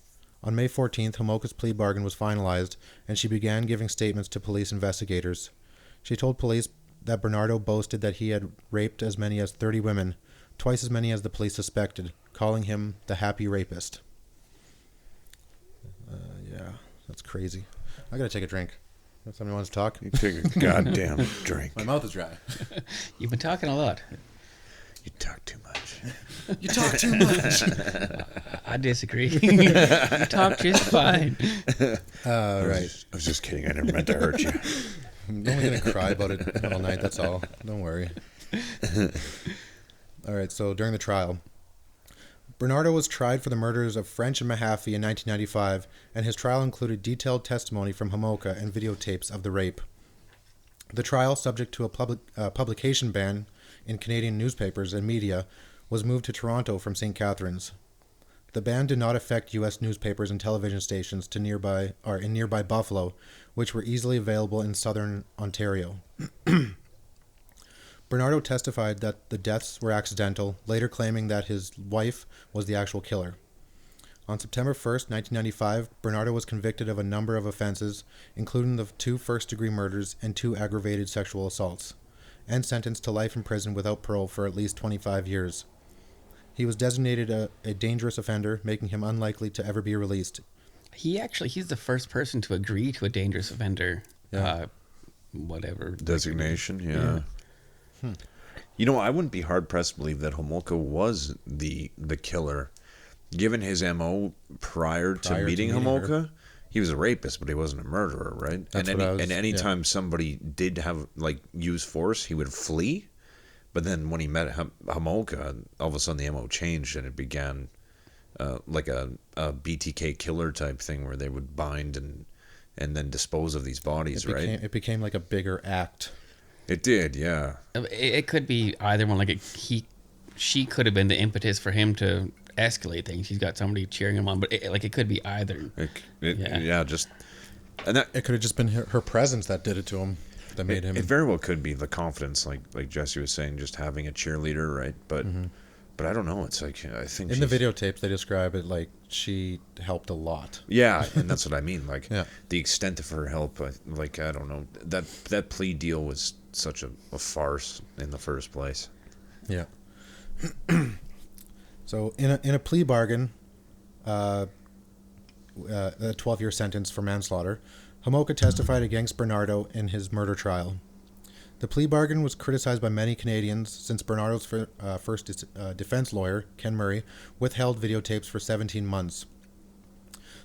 On May 14th, Homolka's plea bargain was finalized, and she began giving statements to police investigators. She told police that Bernardo boasted that he had raped as many as 30 women, twice as many as the police suspected, calling him the happy rapist. That's crazy. I gotta take a drink. Somebody wants to talk? You take a goddamn drink. My mouth is dry. You've been talking a lot. You talk too much. You talk too much. I disagree. You talk just fine. Right. I was just kidding. I never meant to hurt you. I'm only going to cry about it all night, that's all. Don't worry. All right, so during the trial, Bernardo was tried for the murders of French and Mahaffey in 1995, and his trial included detailed testimony from Homolka and videotapes of the rape. The trial, subject to a publication ban in Canadian newspapers and media, was moved to Toronto from St. Catharines. The ban did not affect U.S. newspapers and television stations in nearby Buffalo, which were easily available in southern Ontario. Bernardo testified that the deaths were accidental, later claiming that his wife was the actual killer. On September 1st, 1995, Bernardo was convicted of a number of offenses, including the 2 first-degree murders and 2 aggravated sexual assaults, and sentenced to life in prison without parole for at least 25 years. He was designated a dangerous offender, making him unlikely to ever be released. He's the first person to agree to a dangerous offender, Yeah. whatever. Designation, yeah. You know, I wouldn't be hard-pressed to believe that Homolka was the killer. Given his M.O. prior to meeting Homolka, he was a rapist, but he wasn't a murderer, right? That's and anytime somebody did have, use force, he would flee. But then when he met Homolka, all of a sudden the M.O. changed, and it began like a BTK killer type thing where they would bind and then dispose of these bodies, right? It became like a bigger act. It did, yeah. It could be either one. She could have been the impetus for him to escalate things. He's got somebody cheering him on, but it could be either. Just and that It could have just been her presence that did it to him, that made him. It very well could be the confidence, like Jesse was saying, just having a cheerleader, right? But but I don't know. It's like I think In the videotapes, they describe it like she helped a lot. Yeah, and that's what I mean. Like Yeah. the extent of her help, I don't know. That plea deal was such a farce in the first place. Yeah. So in a plea bargain, a 12-year sentence for manslaughter, Homolka testified against Bernardo in his murder trial. The plea bargain was criticized by many Canadians since Bernardo's first defense lawyer, Ken Murray, withheld videotapes for 17 months.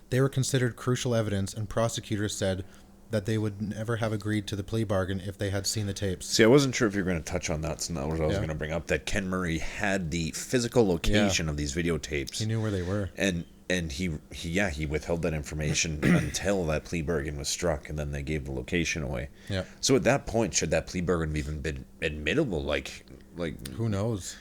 They were considered crucial evidence, and prosecutors said that they would never have agreed to the plea bargain if they had seen the tapes. See, I wasn't sure if you were going to touch on that, so that was what I was Yeah. going to bring up, that Ken Murray had the physical location of these videotapes. He knew where they were. And he withheld that information until that plea bargain was struck, and then they gave the location away. Yeah. So at that point, should that plea bargain have even been admittable? Like Who knows?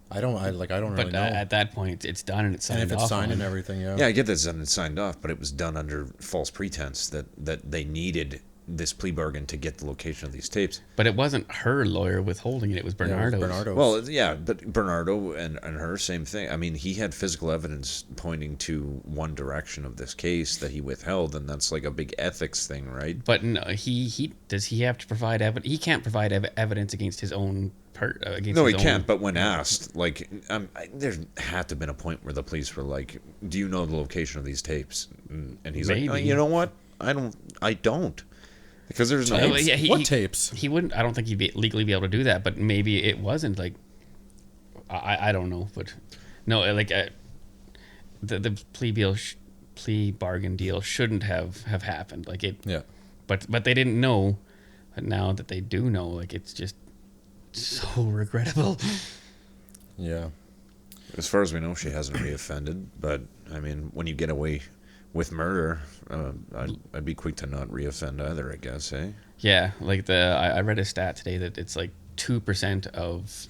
I don't really know. At that point, it's done and it's signed And if off it's signed on. and everything, yeah. yeah, I get that it's done and signed off, but it was done under false pretense that they needed this plea bargain to get the location of these tapes. But it wasn't her lawyer withholding it; it was Yeah, it was Bernardo's. Bernardo's. Well, yeah, but Bernardo and her, same thing. I mean, he had physical evidence pointing to one direction of this case that he withheld, and that's like a big ethics thing, right? But no, he have to provide evidence? He can't provide evidence against his own against. No, his he own. can't. But when asked, there had to have been a point where the police were like, "Do you know the location of these tapes?" And he's like, Maybe. "You know what? I don't, because there's no." What tapes? He wouldn't. I don't think he'd legally be able to do that. But maybe it wasn't like. I don't know, but no, the plea bargain deal shouldn't have happened. Like it. Yeah. But they didn't know. But now that they do know, like it's just so regrettable. Yeah. As far as we know, she hasn't reoffended. But I mean, when you get away with murder, I'd be quick to not reoffend either, I guess, eh? Yeah, like I read a stat today that it's like 2% of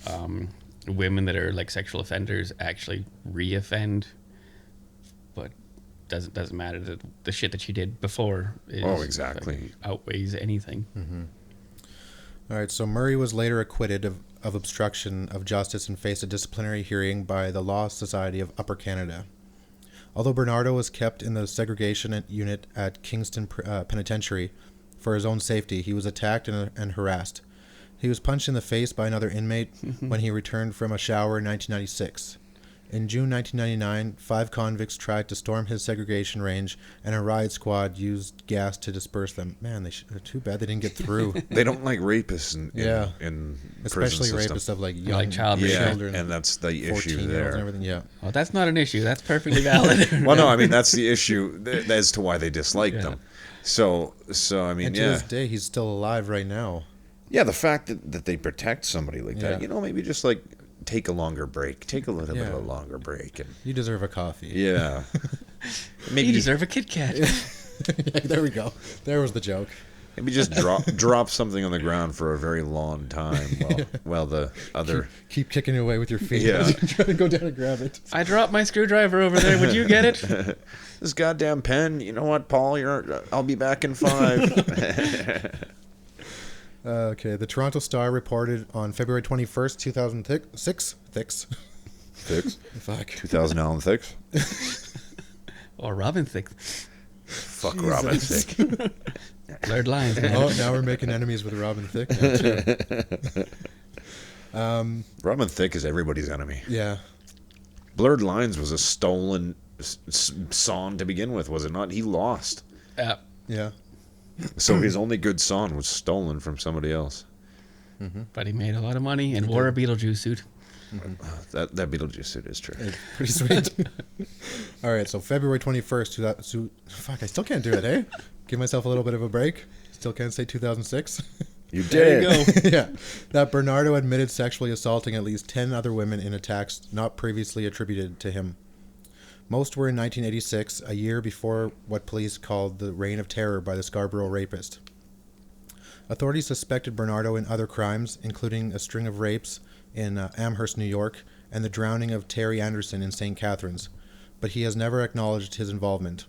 women that are like sexual offenders actually reoffend, but doesn't matter. The shit that she did before is exactly. outweighs anything. All right, so Murray was later acquitted of obstruction of justice and faced a disciplinary hearing by the Law Society of Upper Canada. Although Bernardo was kept in the segregation unit at Kingston Penitentiary for his own safety, he was attacked and harassed. He was punched in the face by another inmate when he returned from a shower in 1996. In June 1999, 5 convicts tried to storm his segregation range, and a riot squad used gas to disperse them. Man, too bad they didn't get through. They don't like rapists in Especially prison system. rapists of like young Like child children, and that's the 14-year-olds issue there. and everything. Yeah, Oh, that's not an issue. That's perfectly valid. Well, no, I mean that's the issue as to why they dislike Yeah. them. So I mean, and to this day, he's still alive right now. yeah, the fact that they protect somebody like that, Yeah. maybe just like take a longer break, take a little bit of a longer break, and You deserve a coffee. yeah, You maybe deserve a Kit Kat. There we go. There was the joke. maybe just drop something on the ground for a very long time while the other. Keep kicking it away with your feet. Yeah. Try to go down and grab it. I dropped my screwdriver over there. Would you get it? This goddamn pen. You know what, Paul? I'll be back in 5. Okay, the Toronto Star reported on February 21st, 2006. Six. Fuck. 2000 Allen Thicks. Or Robin Thicke. Fuck Robin Thicke. Blurred lines, man. Oh, now we're making enemies with Robin Thicke now, too. Robin Thicke is everybody's enemy. Yeah. Blurred Lines was a stolen song to begin with, was it not? He lost. Yeah. So his only good song was stolen from somebody else. But he made a lot of money and wore a Beetlejuice suit. That Beetlejuice suit is true. It's pretty sweet. All right, so February 21st, fuck, I still can't do it, eh? Give myself a little bit of a break. Still can't say 2006. You There did. you go. Yeah. That Bernardo admitted sexually assaulting at least 10 other women in attacks not previously attributed to him. Most were in 1986, a year before what police called the Reign of Terror by the Scarborough rapist. Authorities suspected Bernardo in other crimes, including a string of rapes in Amherst, New York, and the drowning of Terry Anderson in St. Catharines, but he has never acknowledged his involvement.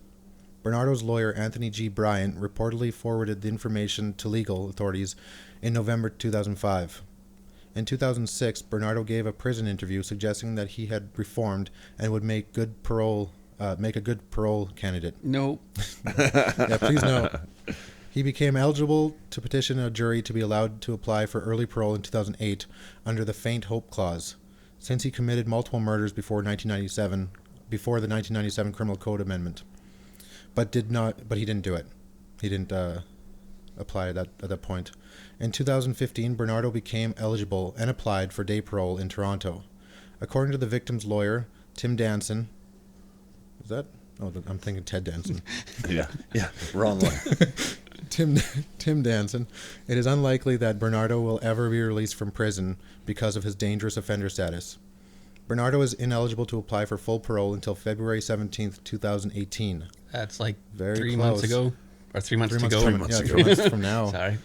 Bernardo's lawyer, Anthony G. Bryant, reportedly forwarded the information to legal authorities in November 2005. In 2006, Bernardo gave a prison interview suggesting that he had reformed and would make a good parole candidate. No. Yeah, please no. He became eligible to petition a jury to be allowed to apply for early parole in 2008 under the Faint Hope Clause, since he committed multiple murders before the 1997 Criminal Code Amendment. But he didn't do it. He didn't apply at that point. In 2015, Bernardo became eligible and applied for day parole in Toronto. According to the victim's lawyer, Tim Danson, is that? Oh, I'm thinking Ted Danson. Yeah. Wrong one. Tim Danson, it is unlikely that Bernardo will ever be released from prison because of his dangerous offender status. Bernardo is ineligible to apply for full parole until February 17th, 2018. That's like Very 3 close. months ago. Or 3 months to go. 3 months ago. 3 months from now. Sorry.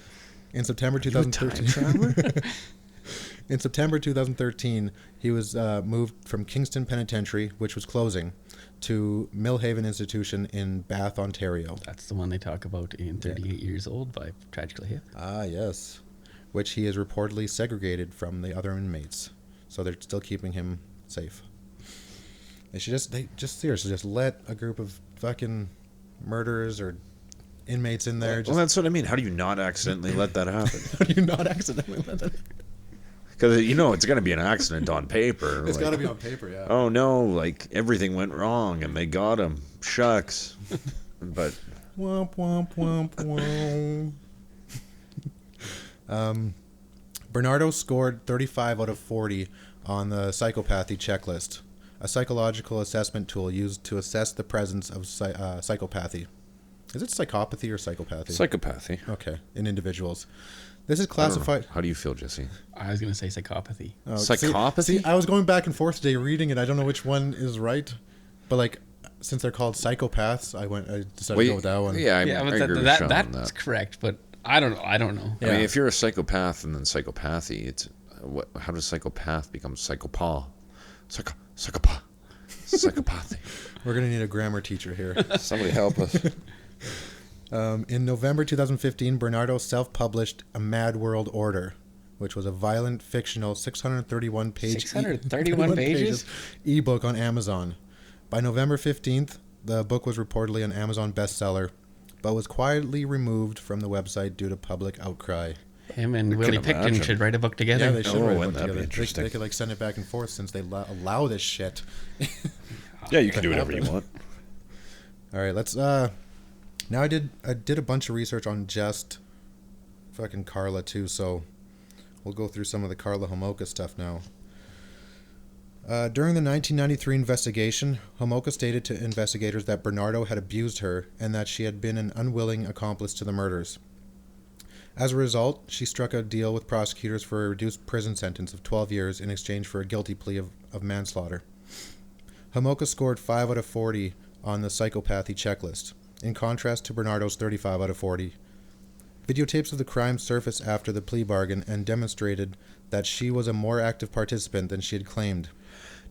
In September 2013. In September 2013, he was moved from Kingston Penitentiary, which was closing, to Millhaven Institution in Bath, Ontario. That's the one they talk about in 38 Years Old by Tragically Hip. Ah, yes. Which he is reportedly segregated from the other inmates. So they're still keeping him safe. They just seriously just let a group of fucking murderers or inmates in there. Well, that's what I mean. How do you not accidentally let that happen? How do you not accidentally let that? Because it's going to be an accident on paper. It's got to be on paper, yeah. Oh no! Like everything went wrong and they got him. Shucks. But Womp womp womp womp. Bernardo scored 35 out of 40 on the psychopathy checklist, a psychological assessment tool used to assess the presence of psychopathy. Is it psychopathy or psychopathy? psychopathy. Okay, in individuals. This is classified. How do you feel, Jesse? I was going to say psychopathy. Oh, Psychopathy? See, I was going back and forth today reading it. I don't know which one is right, but like, since they're called psychopaths, I decided to go with that one. Yeah, I but agree with Sean on that's that. correct, but I don't know. I Yeah. mean, if you're a psychopath and then psychopathy, it's how does psychopath become psychopath? Psychopathy. We're gonna need a grammar teacher here. Somebody help us. In November 2015, Bernardo self-published A Mad World Order, which was a violent, fictional 631-page 631 pages? ebook on Amazon. By November 15th, the book was reportedly an Amazon bestseller, but was quietly removed from the website due to public outcry. Him and Willie Picton imagine. should write a book together. Yeah, they should Oh, write a wouldn't book that be together. interesting? They could like send it back and forth since they allow this shit. Yeah, you can do whatever you want. All right, let's. Now I did a bunch of research on just fucking Karla too, so we'll go through some of the Karla Homolka stuff now. During the 1993 investigation, Homolka stated to investigators that Bernardo had abused her and that she had been an unwilling accomplice to the murders. As a result, she struck a deal with prosecutors for a reduced prison sentence of 12 years in exchange for a guilty plea of manslaughter. Homolka scored 5 out of 40 on the psychopathy checklist, in contrast to Bernardo's 35 out of 40. Videotapes of the crime surfaced after the plea bargain and demonstrated that she was a more active participant than she had claimed.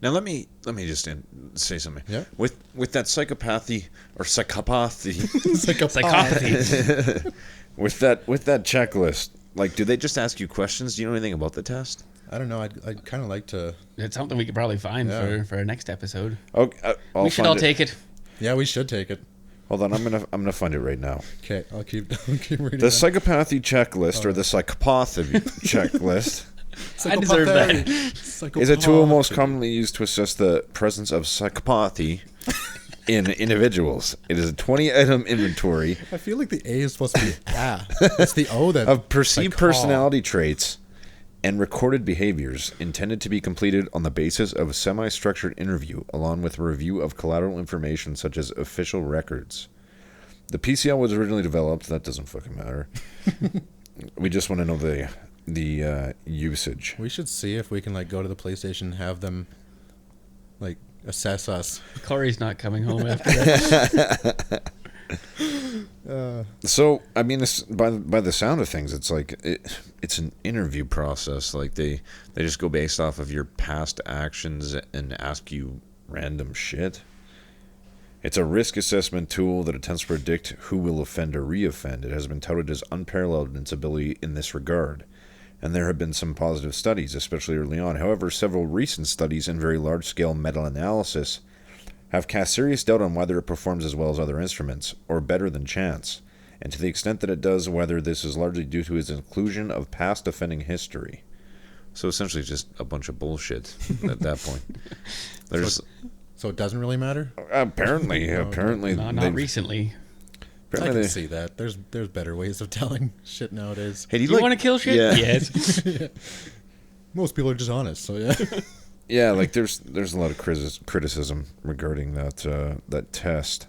Now let me just say something. Yeah. With that psychopathy or psychopathy, Psychopathy. with that checklist, like, do they just ask you questions? Do you know anything about the test? I don't know. I'd kind of like to. It's something we could probably find Yeah. for our next episode. Okay, We should all take it. Yeah, we should take it. Hold on, I'm gonna find it right now. Okay, I'll keep reading. The psychopathy checklist or the psychopathy checklist I deserve that. is a tool most commonly used to assess the presence of psychopathy in individuals. It is a 20-item inventory I feel like the A is supposed to be It's the O that of perceived like, personality traits and recorded behaviors intended to be completed on the basis of a semi-structured interview along with a review of collateral information such as official records. The PCL was originally developed. That doesn't fucking matter. We just want to know the usage. We should see if we can like go to the PlayStation and have them like assess us. Corey's not coming home after that. So I mean, this by the sound of things, it's like it's an interview process. Like they just go based off of your past actions and ask you random shit. It's a risk assessment tool that attempts to predict who will offend or re-offend. It has been touted as unparalleled in its ability in this regard, and there have been some positive studies, especially early on. However, several recent studies and very large-scale meta-analysis have cast serious doubt on whether it performs as well as other instruments, or better than chance, and to the extent that it does, whether this is largely due to its inclusion of past offending history. So essentially just a bunch of bullshit at that point. There's So it doesn't really matter. apparently Not they- recently. I apparently can they- see that. There's better ways of telling shit nowadays. Hey, do You want to kill shit? Yeah. Yes. Most people are just honest, so yeah. Yeah, like there's a lot of criticism regarding that test.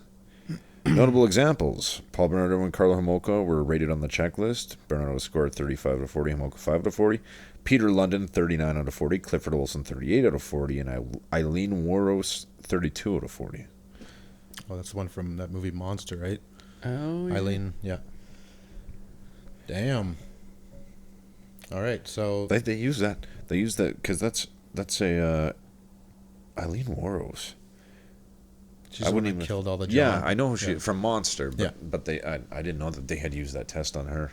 Notable examples: Paul Bernardo and Karla Homolka were rated on the checklist. Bernardo scored 35 out of 40, Homolka 5 out of 40. Peter London 39 out of 40, Clifford Olson 38 out of 40, and Eileen Warros 32 out of 40. Oh, that's the one from that movie Monster, right? Oh, yeah. Eileen, yeah. Damn. All right, so They use that. They use that because that's a Eileen Warros. she's I the one wouldn't that even killed all the Yeah, John. I know she Yeah. from Monster, but Yeah. but I didn't know that they had used that test on her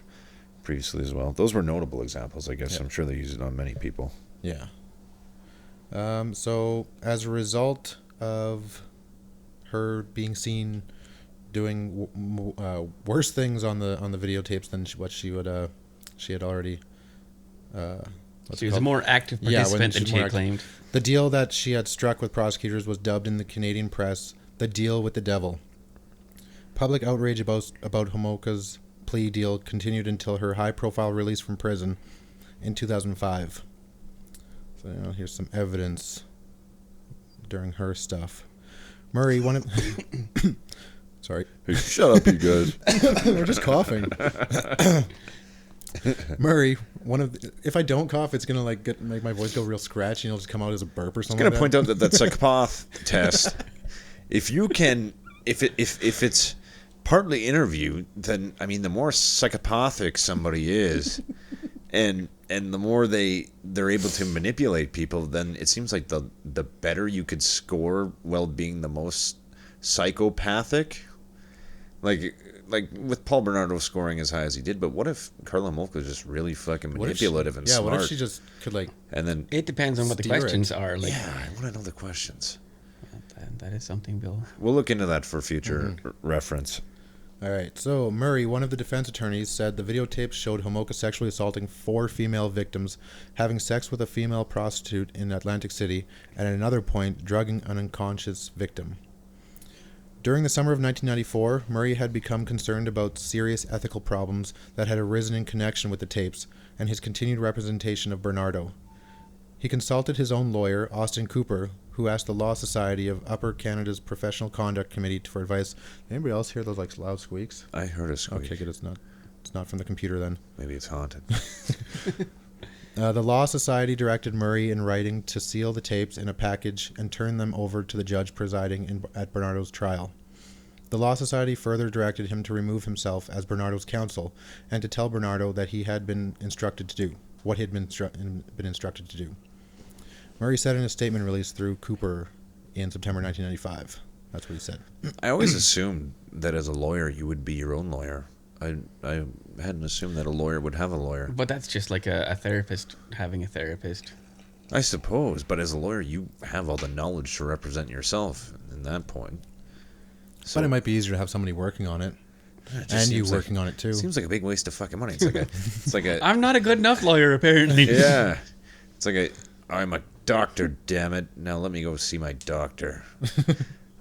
previously as well. Those were notable examples, I guess. Yeah. I'm sure they use it on many people. Yeah. So as a result of her being seen doing worse things on the videotapes than what she would she had already. She was a more active Yeah, when participant she's than she more had active. claimed. The deal that she had struck with prosecutors was dubbed in the Canadian press the deal with the devil. Public outrage about Homolka's plea deal continued until her high-profile release from prison in 2005. So here's some evidence during her stuff. Murray, one of sorry, Hey, shut up, you guys. we're just coughing. Murray, if I don't cough, it's gonna make my voice go real scratchy and it'll just come out as a burp or I'm something. going to like point out that psychopath test, if it's partly interview, then I mean the more psychopathic somebody is, and the more they're able to manipulate people, then it seems like the better you could score while being the most psychopathic. Like with Paul Bernardo scoring as high as he did, but what if Karla Homolka was just really fucking What if she- manipulative and smart? what if she just could and then It depends on what the Steer it. questions are. Like, yeah, I want to know the questions. that is something, Bill. We'll look into that for future reference. All right. So Murray, one of the defense attorneys, said the videotapes showed Homolka sexually assaulting 4 female victims, having sex with a female prostitute in Atlantic City, and at another point, drugging an unconscious victim. During the summer of 1994, Murray had become concerned about serious ethical problems that had arisen in connection with the tapes and his continued representation of Bernardo. He consulted his own lawyer, Austin Cooper, who asked the Law Society of Upper Canada's Professional Conduct Committee for advice. Anybody else hear those like loud squeaks? I heard a squeak. Okay, good. It's not from the computer then. Maybe it's haunted. The Law Society directed Murray in writing to seal the tapes in a package and turn them over to the judge presiding at Bernardo's trial. The Law Society further directed him to remove himself as Bernardo's counsel and to tell Bernardo that he had been instructed to do what he had been instructed to do. Murray said in a statement released through Cooper in September 1995. That's what he said. I always assumed that as a lawyer, you would be your own lawyer. I hadn't assumed that a lawyer would have a lawyer. But that's just like a therapist having a therapist. I suppose, but as a lawyer, you have all the knowledge to represent yourself in that point. So, But it might be easier to have somebody working on it. it just And you seems working on it too. Seems like a big waste of fucking money. It's like a I'm not a good enough lawyer, apparently. yeah. It's like I'm a doctor, damn it. Now let me go see my doctor.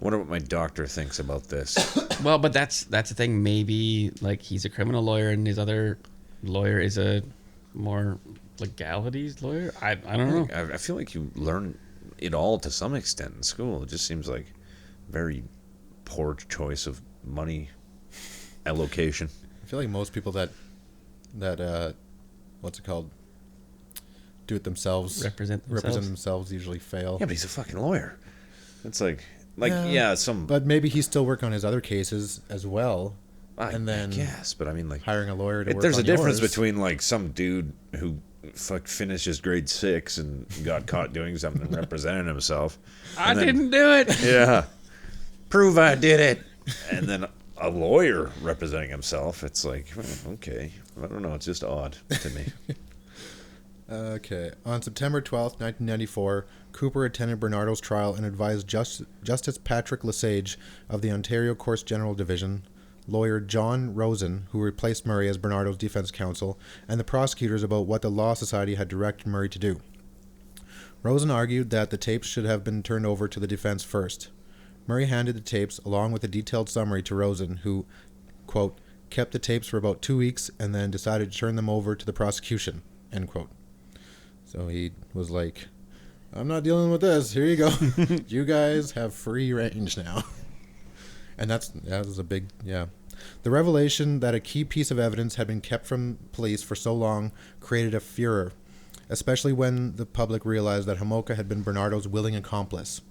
Wonder what my doctor thinks about this. Well, but that's the thing. Maybe like he's a criminal lawyer and his other lawyer is a more legalities lawyer. I don't know. I feel like you learn it all to some extent in school. It just seems like very poor choice of money allocation. I feel like most people that what's it called? Do it themselves. Represent themselves usually fail. Yeah, but he's a fucking lawyer. It's like some. But maybe he's still working on his other cases as well. I guess, but I mean, like hiring a lawyer to work there's on a difference yours. between like some dude who finished grade 6 and got caught doing something and representing himself. I didn't do it. Yeah, prove I did it. And then a lawyer representing himself. It's like, okay, I don't know. It's just odd to me. Okay. On September 12th, 1994, Cooper attended Bernardo's trial and advised Justice Patrick Lesage of the Ontario Courts General Division, lawyer John Rosen, who replaced Murray as Bernardo's defense counsel, and the prosecutors about what the Law Society had directed Murray to do. Rosen argued that the tapes should have been turned over to the defense first. Murray handed the tapes along with a detailed summary to Rosen, who, quote, kept the tapes for about 2 weeks and then decided to turn them over to the prosecution, end quote. So he was like, I'm not dealing with this. Here you go. You guys have free range now. And that was a big, yeah. The revelation that a key piece of evidence had been kept from police for so long created a furor, especially when the public realized that Homolka had been Bernardo's willing accomplice.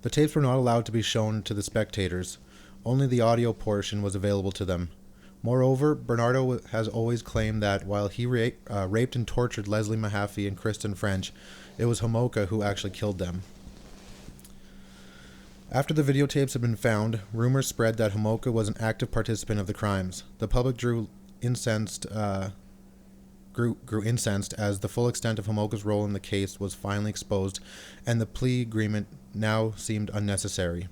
The tapes were not allowed to be shown to the spectators. Only the audio portion was available to them. Moreover, Bernardo has always claimed that while he raped and tortured Leslie Mahaffey and Kristen French, it was Homolka who actually killed them. After the videotapes had been found, rumors spread that Homolka was an active participant of the crimes. The public grew incensed as the full extent of Homolka's role in the case was finally exposed, and the plea agreement now seemed unnecessary.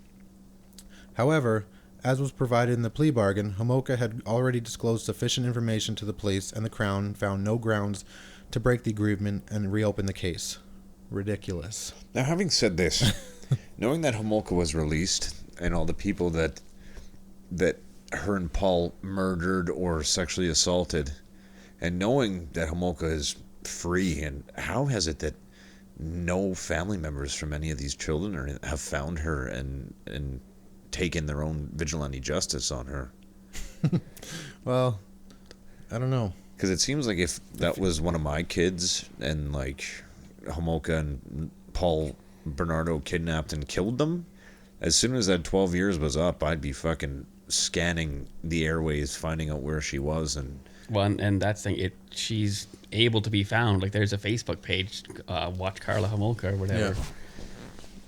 However, as was provided in the plea bargain, Homolka had already disclosed sufficient information to the police, and the Crown found no grounds to break the agreement and reopen the case. Ridiculous. Now, having said this, knowing that Homolka was released and all the people that her and Paul murdered or sexually assaulted, and knowing that Homolka is free, and how has it that no family members from any of these children have found her and taken their own vigilante justice on her? Well, I don't know. Because it seems like if that was one of my kids and like Homolka and Paul Bernardo kidnapped and killed them, as soon as that 12 years was up, I'd be fucking scanning the airways, finding out where she was. And that's the thing. She's able to be found. Like there's a Facebook page, watch Karla Homolka or whatever. Yeah.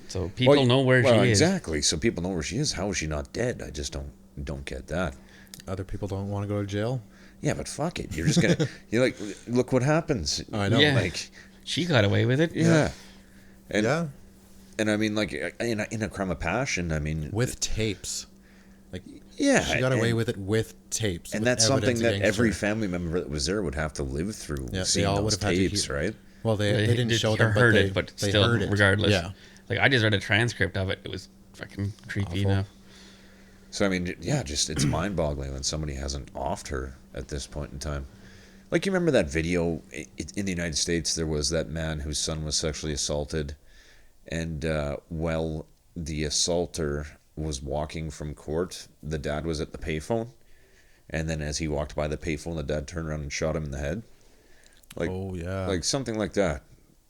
So people know where she is. Exactly. So people know where she is. How is she not dead? I just don't get that. Other people don't want to go to jail? Yeah, but fuck it. You're just gonna you're like, look what happens. I know. Yeah. Like She got away with it. yeah. And yeah. and I mean, like in a crime of passion, I mean, With tapes. Like, Yeah, she got away with it with tapes. and with that's something evidence that against every her. family member that was there would have to live through. Yeah, they seeing all those would have had to tapes, right? Well, they didn't show them, heard but it, but they still, heard it. regardless. Yeah. Like, I just read a transcript of it. It was fucking creepy Awful. enough. So I mean, yeah, just it's mind-boggling when somebody hasn't offed her at this point in time. Like, you remember that video in the United States? There was that man whose son was sexually assaulted, and while the assaulter was walking from court, the dad was at the payphone, and then as he walked by the payphone, the dad turned around and shot him in the head. Like, Oh, yeah. like something like that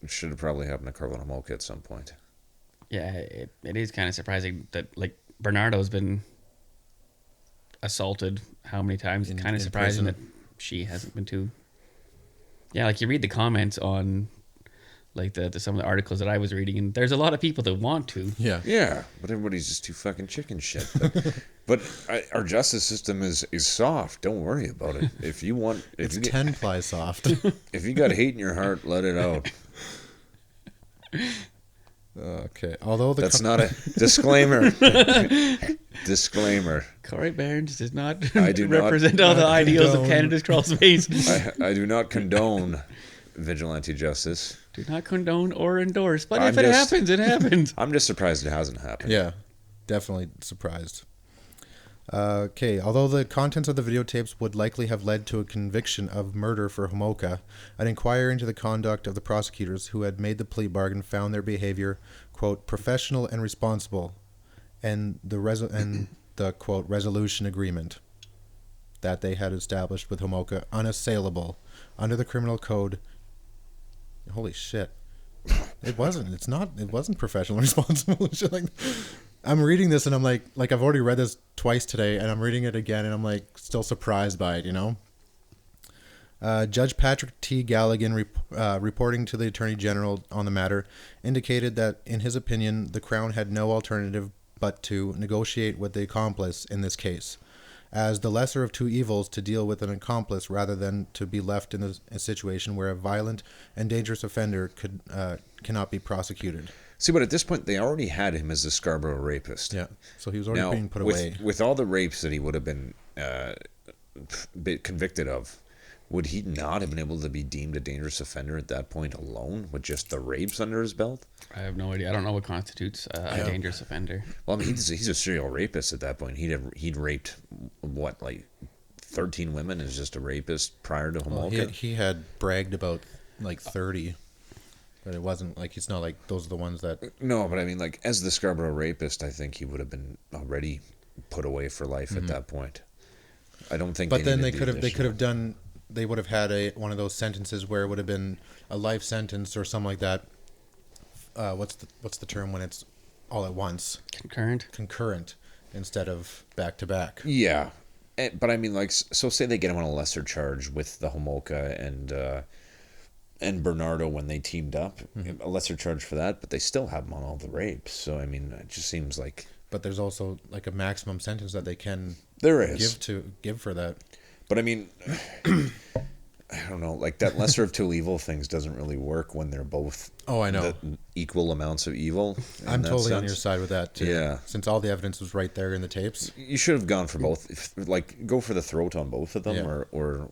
should have probably happened to Karla Homolka at some point. Yeah, it is kind of surprising that, like, Bernardo's been assaulted how many times? Kind of in surprising prison. that she hasn't been too. Yeah, like, you read the comments on, like, the some of the articles that I was reading, and there's a lot of people that want to. Yeah. Yeah, but everybody's just too fucking chicken shit. But our justice system is soft. Don't worry about it. If you want, It's 10 ply soft. if you got hate in your heart, let it out. Okay. Although the That's not a disclaimer. Disclaimer. Corey Barnes does not I do not- represent all the not ideals of condone. Canada's crawl space. I do not condone vigilante justice. Do not condone or endorse, but I'm if it just- happens, it happens. I'm just surprised it hasn't happened. Yeah, definitely surprised. Okay, although the contents of the videotapes would likely have led to a conviction of murder for Homolka, an inquiry into the conduct of the prosecutors who had made the plea bargain found their behavior, quote, professional and responsible, and the quote, resolution agreement that they had established with Homolka unassailable under the criminal code. Holy shit. It wasn't professional and responsible and shit like that. I'm reading this and I'm like I've already read this twice today and I'm reading it again and I'm like still surprised by it, you know? Judge Patrick T. Galligan, reporting to the Attorney General on the matter, indicated that, in his opinion, the Crown had no alternative but to negotiate with the accomplice in this case, as the lesser of two evils to deal with an accomplice rather than to be left in a situation where a violent and dangerous offender cannot be prosecuted. See, but at this point, they already had him as the Scarborough rapist. Yeah, so he was already being put away. With all the rapes that he would have been convicted of, would he not have been able to be deemed a dangerous offender at that point alone, with just the rapes under his belt? I have no idea. I don't know what constitutes a dangerous offender. Well, I mean, he's a serial rapist at that point. He'd raped, what, like 13 women as just a rapist prior to Homolka? Well, he had bragged about like 30. But it wasn't like, it's not like those are the ones that. No, but I mean, like, as the Scarborough rapist, I think he would have been already put away for life at that point. I don't think. But then they needed the could have additional- done. They would have had one of those sentences where it would have been a life sentence or something like that. What's the term when it's all at once? Concurrent instead of back to back. Yeah, but I mean, like, so say they get him on a lesser charge with the Homolka and Bernardo when they teamed up, a lesser charge for that, but they still have him on all the rapes. So I mean, it just seems like. But there's also like a maximum sentence that they can give for that. But I mean, I don't know, like that lesser of two evil things doesn't really work when they're both. Oh, I know. Equal amounts of evil. I'm totally on your side with that too. Yeah. Since all the evidence was right there in the tapes. You should have gone for both. Like, go for the throat on both of them, Yeah. or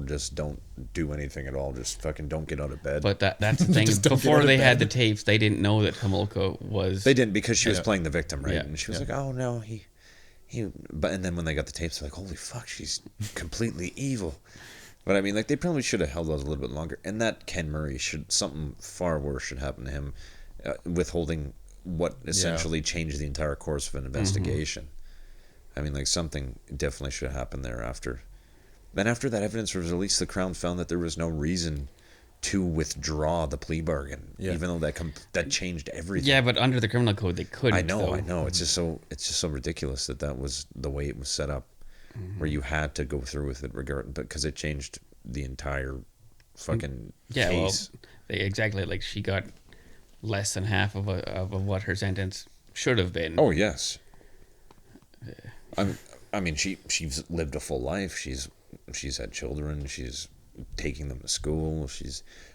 just don't do anything at all. Just fucking don't get out of bed. But that's the thing. Just don't get Before out of they had the bed. tapes, they didn't know that Homolka was. They didn't, because she was Yeah. playing the victim, right? Yeah. And she was Yeah. like, "Oh no, he." But and then when they got the tapes, they're like, "Holy fuck, she's completely evil." But I mean, like, they probably should have held those a little bit longer. And that Ken Murray something far worse should happen to him, withholding what essentially changed the entire course of an investigation. I mean, like, something definitely should have happened there after. Then after that evidence was released, the Crown found that there was no reason to withdraw the plea bargain, even though that changed everything. Yeah, but under the criminal code, they couldn't. I know. though. It's just so ridiculous that was the way it was set up, where you had to go through with it because it changed the entire fucking Yeah, case. well, exactly. Like, she got less than half of what her sentence should have been. Oh yes. I mean, she's lived a full life. She's had children. She's taking them to school.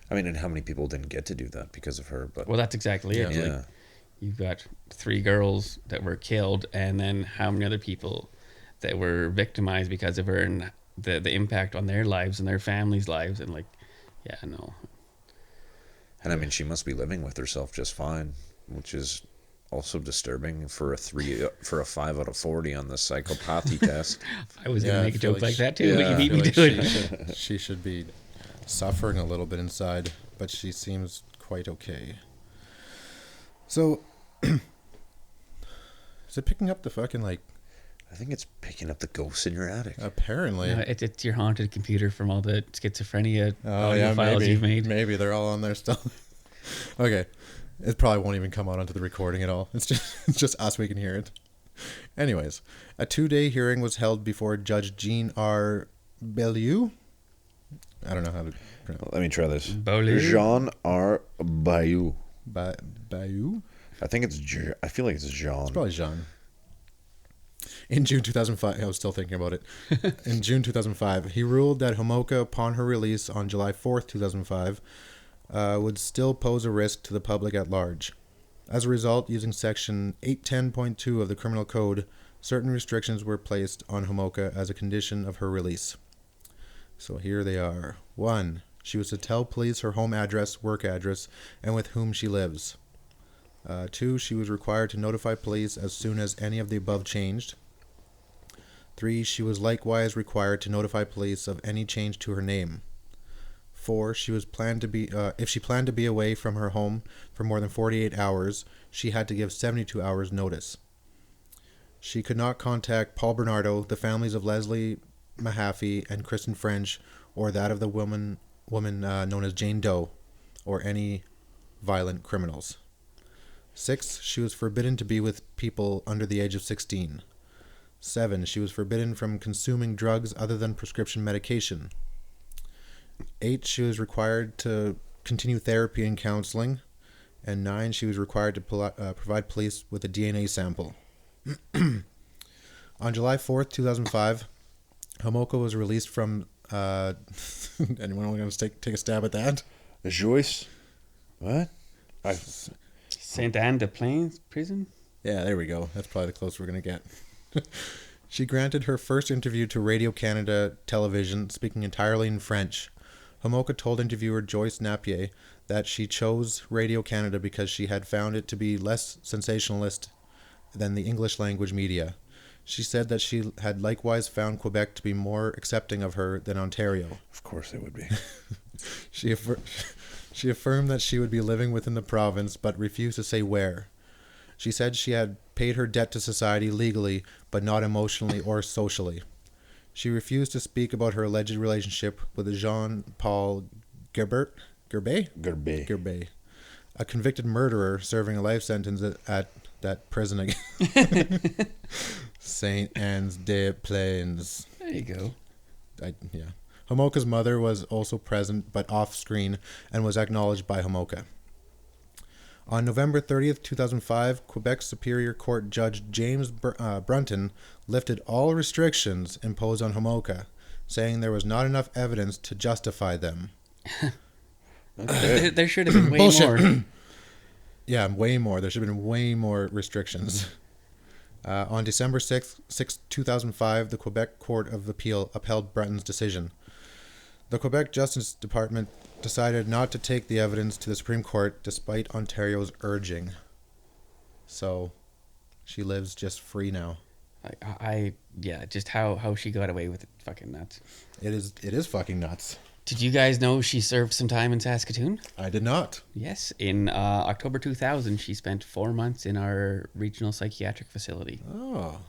And how many people didn't get to do that because of her? But Well, that's exactly it. yeah. Like, you've got 3 girls that were killed, and then how many other people that were victimized because of her, and the impact on their lives and their families' lives, and like, yeah, no. And I mean, she must be living with herself just fine, which is also disturbing for a 5 out of 40 on the psychopathy test. I was Yeah, gonna I make a feel joke like like that too, yeah, but you I beat feel me like to it. she should be suffering a little bit inside, but she seems quite okay. So, is it picking up the fucking, like, I think it's picking up the ghosts in your attic. apparently. No, it's your haunted computer from all the schizophrenia Oh, audio yeah, files maybe. you've made. Maybe they're all on there still. Okay. It probably won't even come out onto the recording at all. It's just us, we can hear it. Anyways, a 2-day hearing was held before Judge Jean R. Bellew. I don't know how to pronounce Let me try this. Beaulieu? Jean R. Bayou. Bayou? I think it's I feel like it's Jean. It's probably Jean. In June 2005, I was still thinking about it. In June 2005, he ruled that Homolka, upon her release on July 4th, 2005, would still pose a risk to the public at large. As a result, using Section 810.2 of the Criminal Code, certain restrictions were placed on Homolka as a condition of her release. So here they are. 1. She was to tell police her home address, work address, and with whom she lives. 2. She was required to notify police as soon as any of the above changed. 3. She was likewise required to notify police of any change to her name. 4. She was planned to be, if she planned to be away from her home for more than 48 hours, she had to give 72 hours notice. She could not contact Paul Bernardo, the families of Leslie Mahaffey and Kristen French, or that of the woman known as Jane Doe, or any violent criminals. 6. She was forbidden to be with people under the age of 16. 7. She was forbidden from consuming drugs other than prescription medication. 8. She was required to continue therapy and counseling. And 9. She was required to provide police with a DNA sample. On July 4th, 2005, Homolka was released from... anyone want to take a stab at that? Joyce? What? Saint Anne de Plains prison? Yeah, there we go. That's probably the closest we're going to get. She granted her first interview to Radio Canada Television, speaking entirely in French. Homolka told interviewer Joyce Napier that she chose Radio Canada because she had found it to be less sensationalist than the English language media. She said that she had likewise found Quebec to be more accepting of her than Ontario. Of course they would be. She affirmed that she would be living within the province, but refused to say where. She said she had paid her debt to society legally, but not emotionally or socially. She refused to speak about her alleged relationship with Jean-Paul Gerbet, a convicted murderer serving a life sentence at that prison again. Saint Anne's des Plaines. There you go. Yeah. Homolka's mother was also present, but off-screen, and was acknowledged by Homolka. On November 30th, 2005, Quebec Superior Court Judge James Brunton lifted all restrictions imposed on Homolka, saying there was not enough evidence to justify them. There should have been way Bullshit. more. Yeah, way more. There should have been way more restrictions. On December 6th, 2005, the Quebec Court of Appeal upheld Brunton's decision. The Quebec Justice Department decided not to take the evidence to the Supreme Court despite Ontario's urging. So, she lives just free now. Yeah, just how she got away with it, fucking nuts. It is fucking nuts. Did you guys know she served some time in Saskatoon? I did not. Yes, in October 2000, she spent 4 months in our regional psychiatric facility. Oh,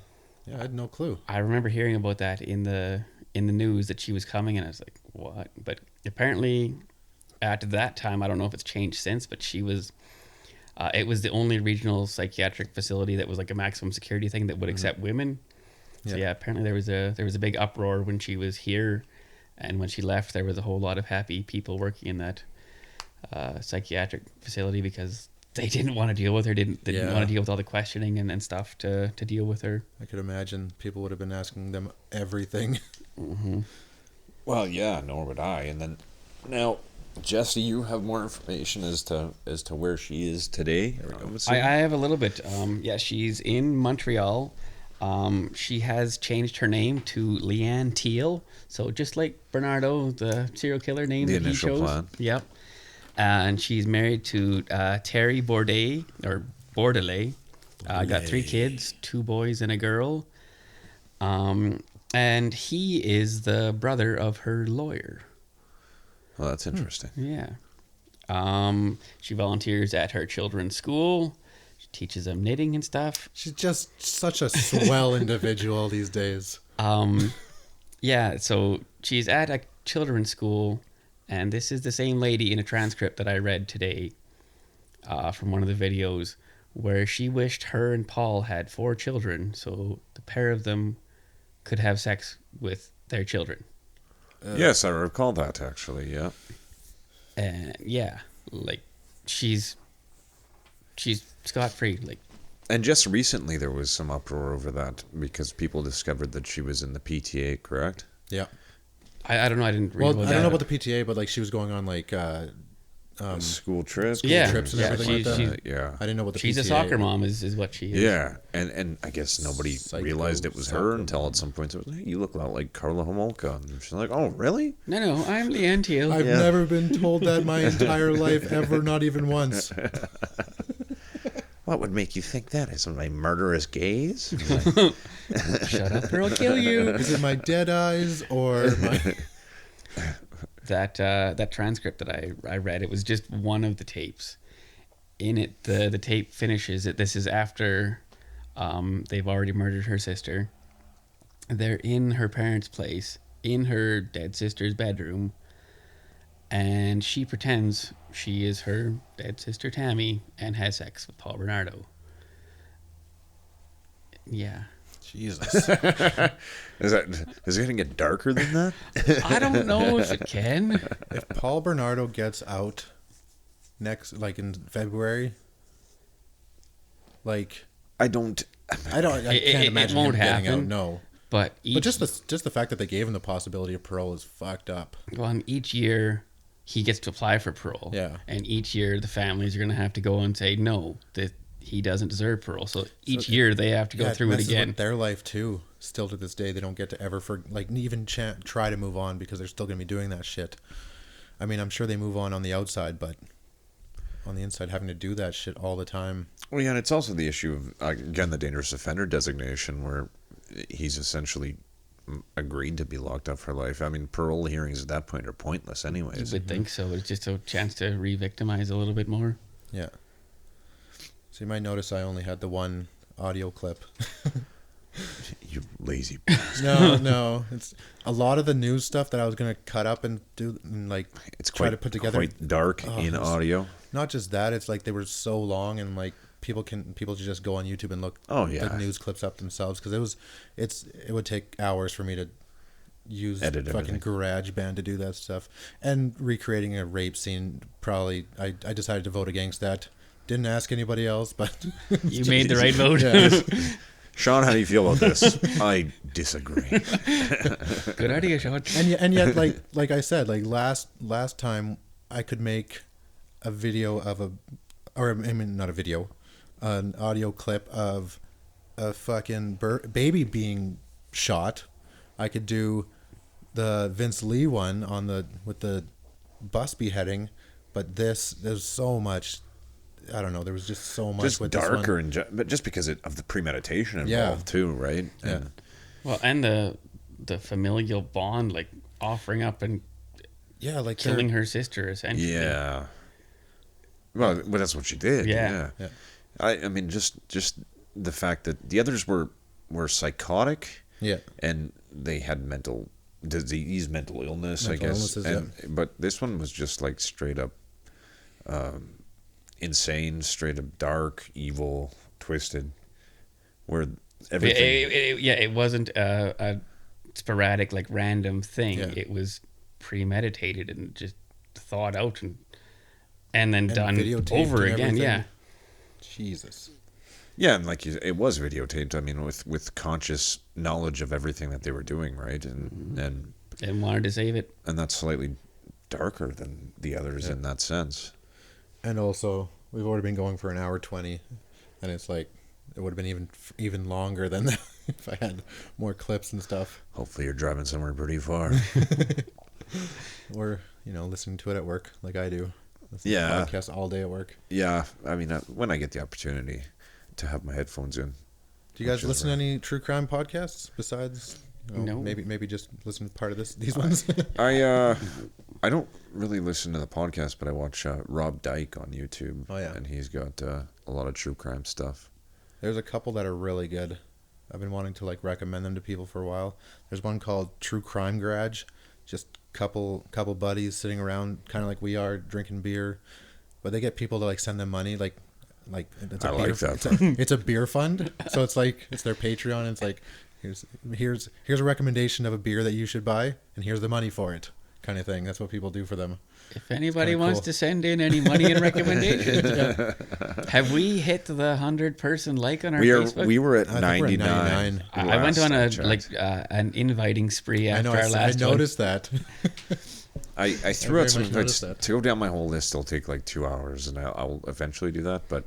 yeah, I had no clue. I remember hearing about that in the news that she was coming, and I was like, what? But apparently, at that time, I don't know if it's changed since, but she was, it was the only regional psychiatric facility that was like a maximum security thing that would accept women. So yeah, apparently there was a big uproar when she was here, and when she left, there was a whole lot of happy people working in that psychiatric facility because they didn't want to deal with her, didn't want to deal with all the questioning and stuff to deal with her. I could imagine people would have been asking them everything. Mm-hmm. Well, yeah, nor would I. And then, now, Jesse, you have more information as to where she is today. I have a little bit. Yeah, she's in Montreal. She has changed her name to Leanne Teal. So just like Bernardo, the serial killer name The that he initial chose. plan. Yep. And she's married to Terry Bordelais. Got 3 kids, 2 boys and a girl. And he is the brother of her lawyer. Oh, that's interesting. Yeah. She volunteers at her children's school. She teaches them knitting and stuff. She's just such a swell individual these days. Yeah, so she's at a children's school, and this is the same lady in a transcript that I read today from one of the videos where she wished her and Paul had 4 children so the pair of them could have sex with their children. Yes, I recall that actually. Yeah. And yeah, like she's scot-free. Like, And just recently there was some uproar over that because people discovered that she was in the PTA, correct? Yeah. I don't know. I didn't read Well, about I don't know that. about the PTA, but like she was going on like School trips. Yeah, trips and yeah, everything like she- that. Yeah. I didn't know what the She's PTA a soccer mom, is what she is. Yeah, and I guess nobody Psycho realized it was her soccer until at some point it was, hey, you look a lot like Karla Homolka. And she's like, oh, really? No, I'm Leanne Teal. I've never been told that my entire life ever, not even once. What would make you think that? Is it my murderous gaze? Shut up or I'll kill you. Is it my dead eyes or my... That transcript that I read, it was just one of the tapes. In it, the tape finishes it. This is after they've already murdered her sister. They're in her parents' place, in her dead sister's bedroom, and she pretends she is her dead sister Tammy and has sex with Paul Bernardo. Yeah. Jesus. Is it going to get darker than that? I don't know if it can. If Paul Bernardo gets out next, like in February, like I don't. I can't It imagine won't him getting happen. out. No, But but just the fact that they gave him the possibility of parole is fucked up. and each year he gets to apply for parole. Yeah. And each year the families are going to have to go and say no, that he doesn't deserve parole. So each year they have to go through it messes with again. their life too. Still to this day, they don't get to ever even try to move on because they're still going to be doing that shit. I mean, I'm sure they move on the outside, but on the inside, having to do that shit all the time. Well, yeah, and it's also the issue of, again, the dangerous offender designation where he's essentially agreed to be locked up for life. I mean, parole hearings at that point are pointless anyways. You would think so. It's just a chance to re-victimize a little bit more. Yeah. So you might notice I only had the one audio clip. You lazy. No, it's a lot of the news stuff that I was gonna cut up and do and like It's try quite to put together. quite dark in it's- audio. Not just that, it's like they were so long and like people should just go on YouTube and look the news clips up themselves because it would take hours for me to use Edit fucking everything. GarageBand to do that stuff and recreating a rape scene. Probably I decided to vote against that. Didn't ask anybody else, but You made the right vote. Yeah. Sean, how do you feel about this? I disagree. Good idea, Sean. and yet like I said, like last time I could make a video not a video, an audio clip of a fucking baby being shot. I could do the Vince Lee one with the bus beheading, but there's so much. I don't know. There was just so much Just with darker this one. but just because of the premeditation involved Yeah. too, right? Yeah. And Well, and the familial bond, like offering up and Yeah, like killing her sister, essentially. yeah. Well, that's what she did. Yeah. Yeah. I mean, just the fact that the others were psychotic. Yeah. And they had mental disease, mental illness, Mental I guess. illnesses, But this one was just like straight up insane, straight up dark, evil, twisted, where everything. It wasn't a sporadic, like random thing. Yeah. It was premeditated and just thought out and then done videotaped over and again. everything. Yeah. Jesus. Yeah, and like it was videotaped. I mean, with conscious knowledge of everything that they were doing, right? And And wanted to save it. that's slightly darker than the others in that sense. And also, we've already been going for an hour 20, and it's like it would have been even longer than that if I had more clips and stuff. Hopefully, you're driving somewhere pretty far. Or listening to it at work like I do. Listen Yeah. to podcasts all day at work. Yeah, I mean, when I get the opportunity to have my headphones in. Do you guys listen to any true crime podcasts besides? No. Maybe just listen to part of these ones. I don't really listen to the podcast, but I watch Rob Dyke on YouTube. Oh, yeah. And he's got a lot of true crime stuff. There's a couple that are really good. I've been wanting to recommend them to people for a while. There's one called True Crime Garage. Just couple buddies sitting around, kind of like we are, drinking beer, but they get people to send them money. It's I like that. It's a beer fund, so it's their Patreon. And it's like here's a recommendation of a beer that you should buy, and here's the money for it, kind of thing. That's what people do for them. If anybody kinda wants cool. to send in any money and recommendations, have we hit the 100-person like on our Facebook? We were at I think we're at 99. 99. I went on last I checked. an inviting spree I after know. our last I one. noticed that. I threw very out some much noticed that. to go down my whole list. It'll take 2 hours, and I'll eventually do that. But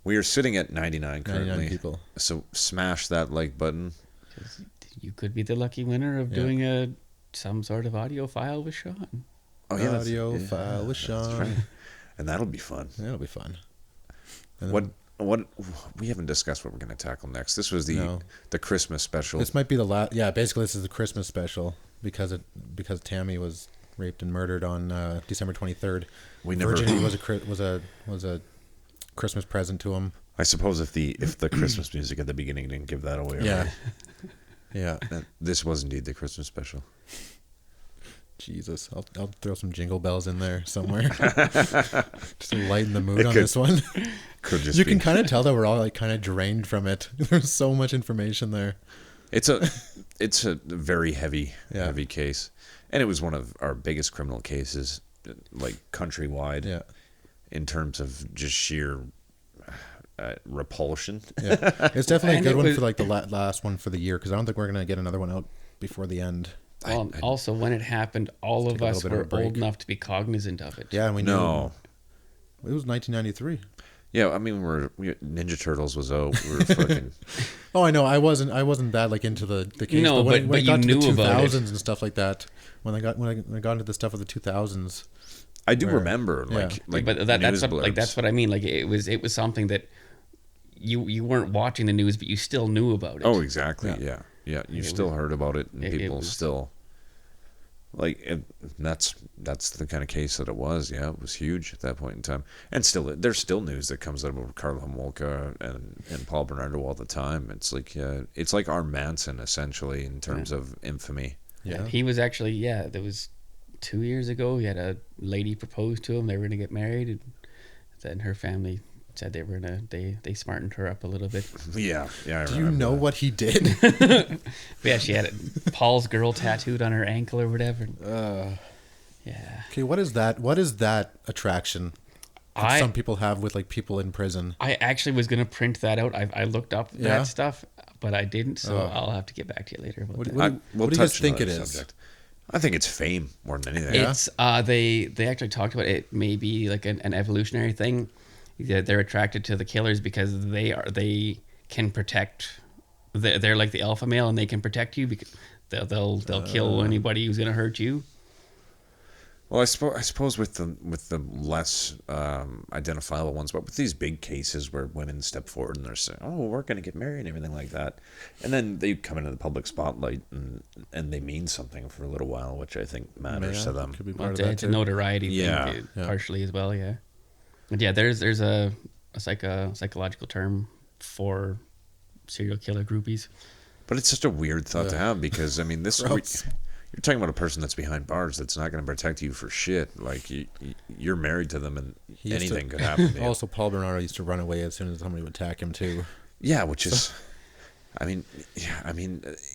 we are sitting at 99 currently. 99 people. So smash that like button. You could be the lucky winner of doing some sort of audio file with Sean. Oh yeah, Audio file with Sean. right. And that'll be fun. That'll be fun. And What we haven't discussed what we're going to tackle next. This was the Christmas special. This might be the last. Yeah, basically this is the Christmas special because Tammy was raped and murdered on December 23rd. Virginity was a Christmas present to him. I suppose if the Christmas music at the beginning didn't give that away. Yeah. Right? Yeah. This was indeed the Christmas special. Jesus, I'll throw some jingle bells in there somewhere, just to lighten the mood on this one. Could just You be. can kind of tell that we're all kind of drained from it. There's so much information there. It's a very heavy case, and it was one of our biggest criminal cases, countrywide. Yeah. In terms of just sheer repulsion. Yeah, it's definitely a And good it one was- for the last one for the year because I don't think we're gonna get another one out before the end. Also, when it happened, all of take a us little bit of were a break. old enough to be cognizant of it. Yeah, and we knew No. it was 1993. Yeah, I mean, Ninja Turtles was out. We were fucking. Oh, I know. I wasn't that into the case. No, when but it got you to the knew about it. 2000s and stuff like that. When I got into the stuff of the 2000s. I do Where- remember yeah. But that's news what, blurbs. that's what I mean. It was something that you weren't watching the news, but you still knew about it. Oh, exactly. Yeah. You It still was- heard about it, and it people was- still that's the kind of case that it was. Yeah, it was huge at that point in time, and still there's still news that comes out about Karla Homolka and Paul Bernardo all the time. It's like our Manson essentially in terms of infamy. Yeah. He was actually there was 2 years ago. He had a lady propose to him. They were gonna get married, and then her family said they were they smartened her up a little bit. Yeah. I Do you remember know that. what he did? But yeah, she had Paul's girl tattooed on her ankle or whatever. Yeah. Okay, what is that? What is that attraction that some people have with people in prison? I actually was gonna print that out. I looked up Yeah? that stuff, but I didn't. So I'll have to get back to you later about What- that. what- We'll do you guys touch think on it that is? subject. I think it's fame more than anything. Yeah? It's they actually talked about it may be like an evolutionary thing. They're attracted to the killers because they can protect. They're like the alpha male and they can protect you because they'll kill anybody who's gonna hurt you. Well, I suppose with the less identifiable ones, but with these big cases where women step forward and they're saying, "Oh, we're going to get married" and everything like that, and then they come into the public spotlight and they mean something for a little while, which I think matters to them. Could be Well, part of that it's a too. notoriety Yeah. thing partially as well, yeah. But yeah, there's a psychological term for serial killer groupies. But it's such a weird thought to have because I mean, Gross. you're talking about a person that's behind bars that's not going to protect you for shit. Like you're married to them, and He used anything to- could happen to you. Also, Paul Bernardo used to run away as soon as somebody would attack him too. Yeah, which is, I mean,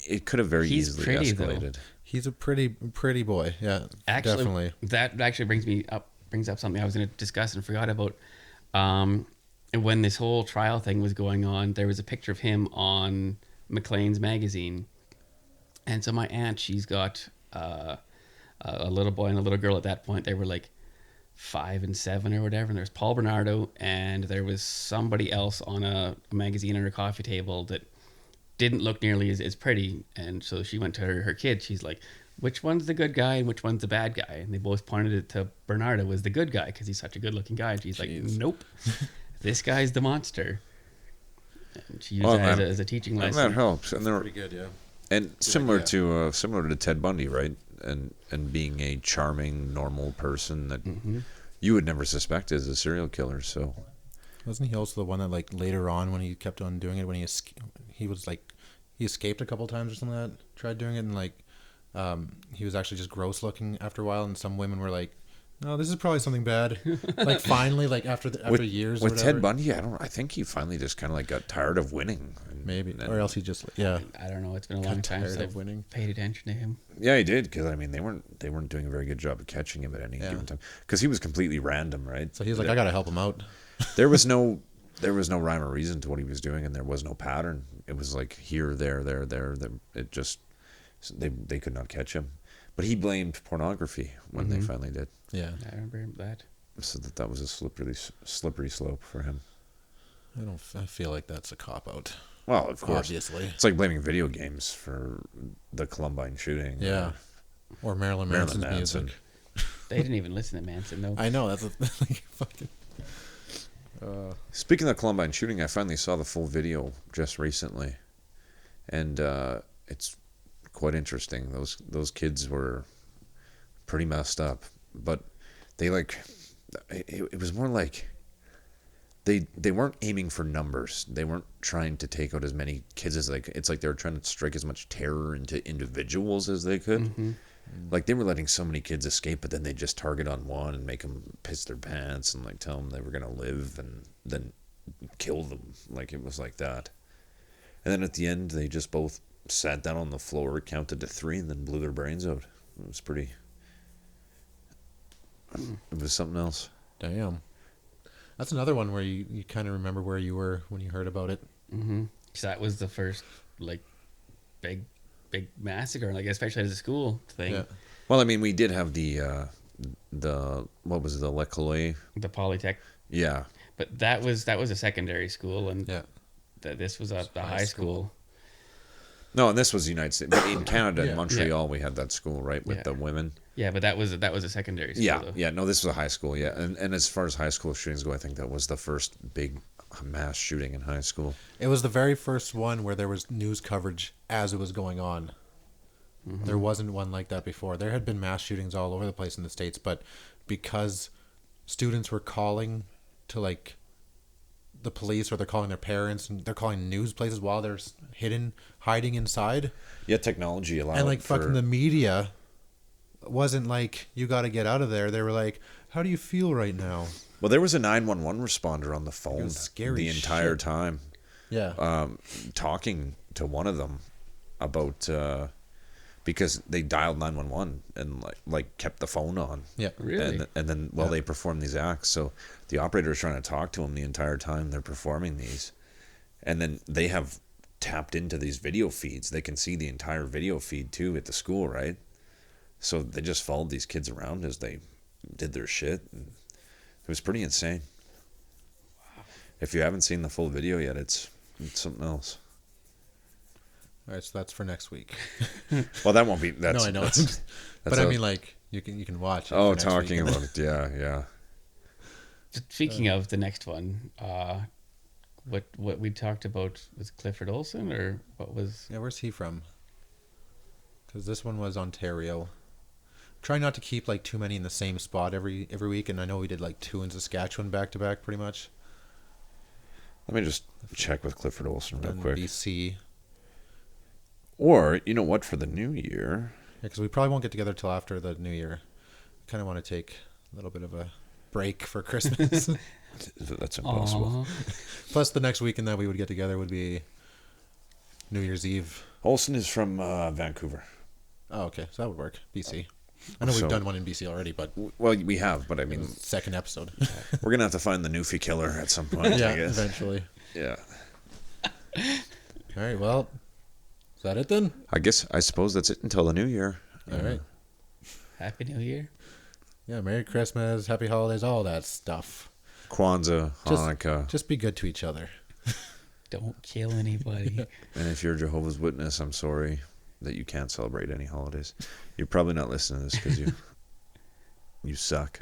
it could have very He's easily pretty, though. escalated. He's a pretty boy. Yeah, Actually, definitely. that actually brings up something I was going to discuss and forgot about. When this whole trial thing was going on, there was a picture of him on McLean's magazine, and so my aunt, she's got a little boy and a little girl at that point. They were like 5 and 7 or whatever. And there's Paul Bernardo, and there was somebody else on a magazine or a coffee table that didn't look nearly as pretty. And so she went to her kid. She's like, which one's the good guy and which one's the bad guy? And they both pointed it to Bernardo as the good guy because he's such a good looking guy. And she's like, nope, this guy's the monster. And she used that as a teaching lesson. That helps. And they're Pretty good, yeah. and similar to Ted Bundy, right? And being a charming, normal person that you would never suspect as a serial killer. So Wasn't he also the one that, like, later on when he kept on doing it, when he was like, he escaped a couple times or something like that, tried doing it, and like, he was actually just gross looking after a while, and some women were like, no, this is probably something bad. Like, finally, like after years or with whatever. Ted Bundy, I think he finally just kind of like got tired of winning. Maybe, or else he just, yeah. I don't know. It's been a long time since I've paid attention to him. Yeah, he did, because I mean they weren't doing a very good job of catching him at any given time, because he was completely random, right? So he's like, I gotta help him out. There was no rhyme or reason to what he was doing, and there was no pattern. It was like here, there. It just they could not catch him. But he blamed pornography when they finally did. Yeah, I remember that. So that was a slippery slope for him. I feel like that's a cop out. Well, of course, obviously. It's like blaming video games for the Columbine shooting. Yeah, or Marilyn Manson's music. They didn't even listen to Manson, though. I know, that's fucking. Speaking of Columbine shooting, I finally saw the full video just recently, and it's quite interesting. Those kids were pretty messed up, but they it was more like they weren't aiming for numbers. They weren't trying to take out as many kids as it's like they were trying to strike as much terror into individuals as they could. Like, they were letting so many kids escape, but then they just target on one and make them piss their pants and like tell them they were gonna live and then kill them. Like, it was like that. And then at the end, they just both sat down on the floor, counted to 3, and then blew their brains out. It was pretty. It was something else. Damn. That's another one where you kind of remember where you were when you heard about it. Because that was the first like big massacre, like especially as a school thing. Yeah. Well, I mean, we did have the what was it, the L'Ecole? The Polytech. Yeah. But that was a secondary school, and Yeah. This was the high school. No, and this was the United States, but in Canada, Yeah. in Montreal, we had that school, right, with the women. Yeah, but that was a secondary school. Yeah, though. yeah. No, this was a high school. Yeah, and as far as high school shootings go, I think that was the first big mass shooting in high school. It was the very first one where there was news coverage as it was going on. There wasn't one like that before. There had been mass shootings all over the place in the States, but because students were calling to like the police, or they're calling their parents, and they're calling news places while they're hiding inside. Yeah, technology allowed. And like fucking the media wasn't like, you got to get out of there. They were like, how do you feel right now? Well, there was a 911 responder on the phone scary the entire shit. time, Yeah. talking to one of them about because they dialed 911 and like kept the phone on. Yeah. Really? And then while they performed these acts, so the operator is trying to talk to him the entire time they're performing these, and then they have tapped into these video feeds. They can see the entire video feed too at the school, right? So they just followed these kids around as they did their shit. And it was pretty insane. Wow. If you haven't seen the full video yet, it's something else. All right, so that's for next week. Well, that won't be. That's, No, I know. That's, But I mean, like, you can watch it. oh, for next talking week. about it. Yeah. Speaking of the next one, what we talked about was Clifford Olson, or what was? Yeah, where's he from? Because this one was Ontario. Try not to keep like too many in the same spot every week, and I know we did like 2 in Saskatchewan back to back, pretty much. Let me just check with Clifford Olson real And quick. BC. Or, you know what, for the new year. Yeah, because we probably won't get together till after the New Year. I kind of want to take a little bit of a break for Christmas. That's impossible. Plus, the next weekend that we would get together would be New Year's Eve. Olson is from Vancouver. Oh, okay. So that would work. BC. I know we've done one in BC already, but Well, we have, but I mean, second episode. we're going to have to find the Newfie killer at some point, Yeah, I guess. eventually. Yeah. All right, well, is that it then? I suppose that's it until the new year. All right. Happy New Year. Yeah, Merry Christmas, Happy Holidays, all that stuff. Kwanzaa, Hanukkah. Just be good to each other. Don't kill anybody. And if you're a Jehovah's Witness, I'm sorry that you can't celebrate any holidays. You're probably not listening to this because you suck.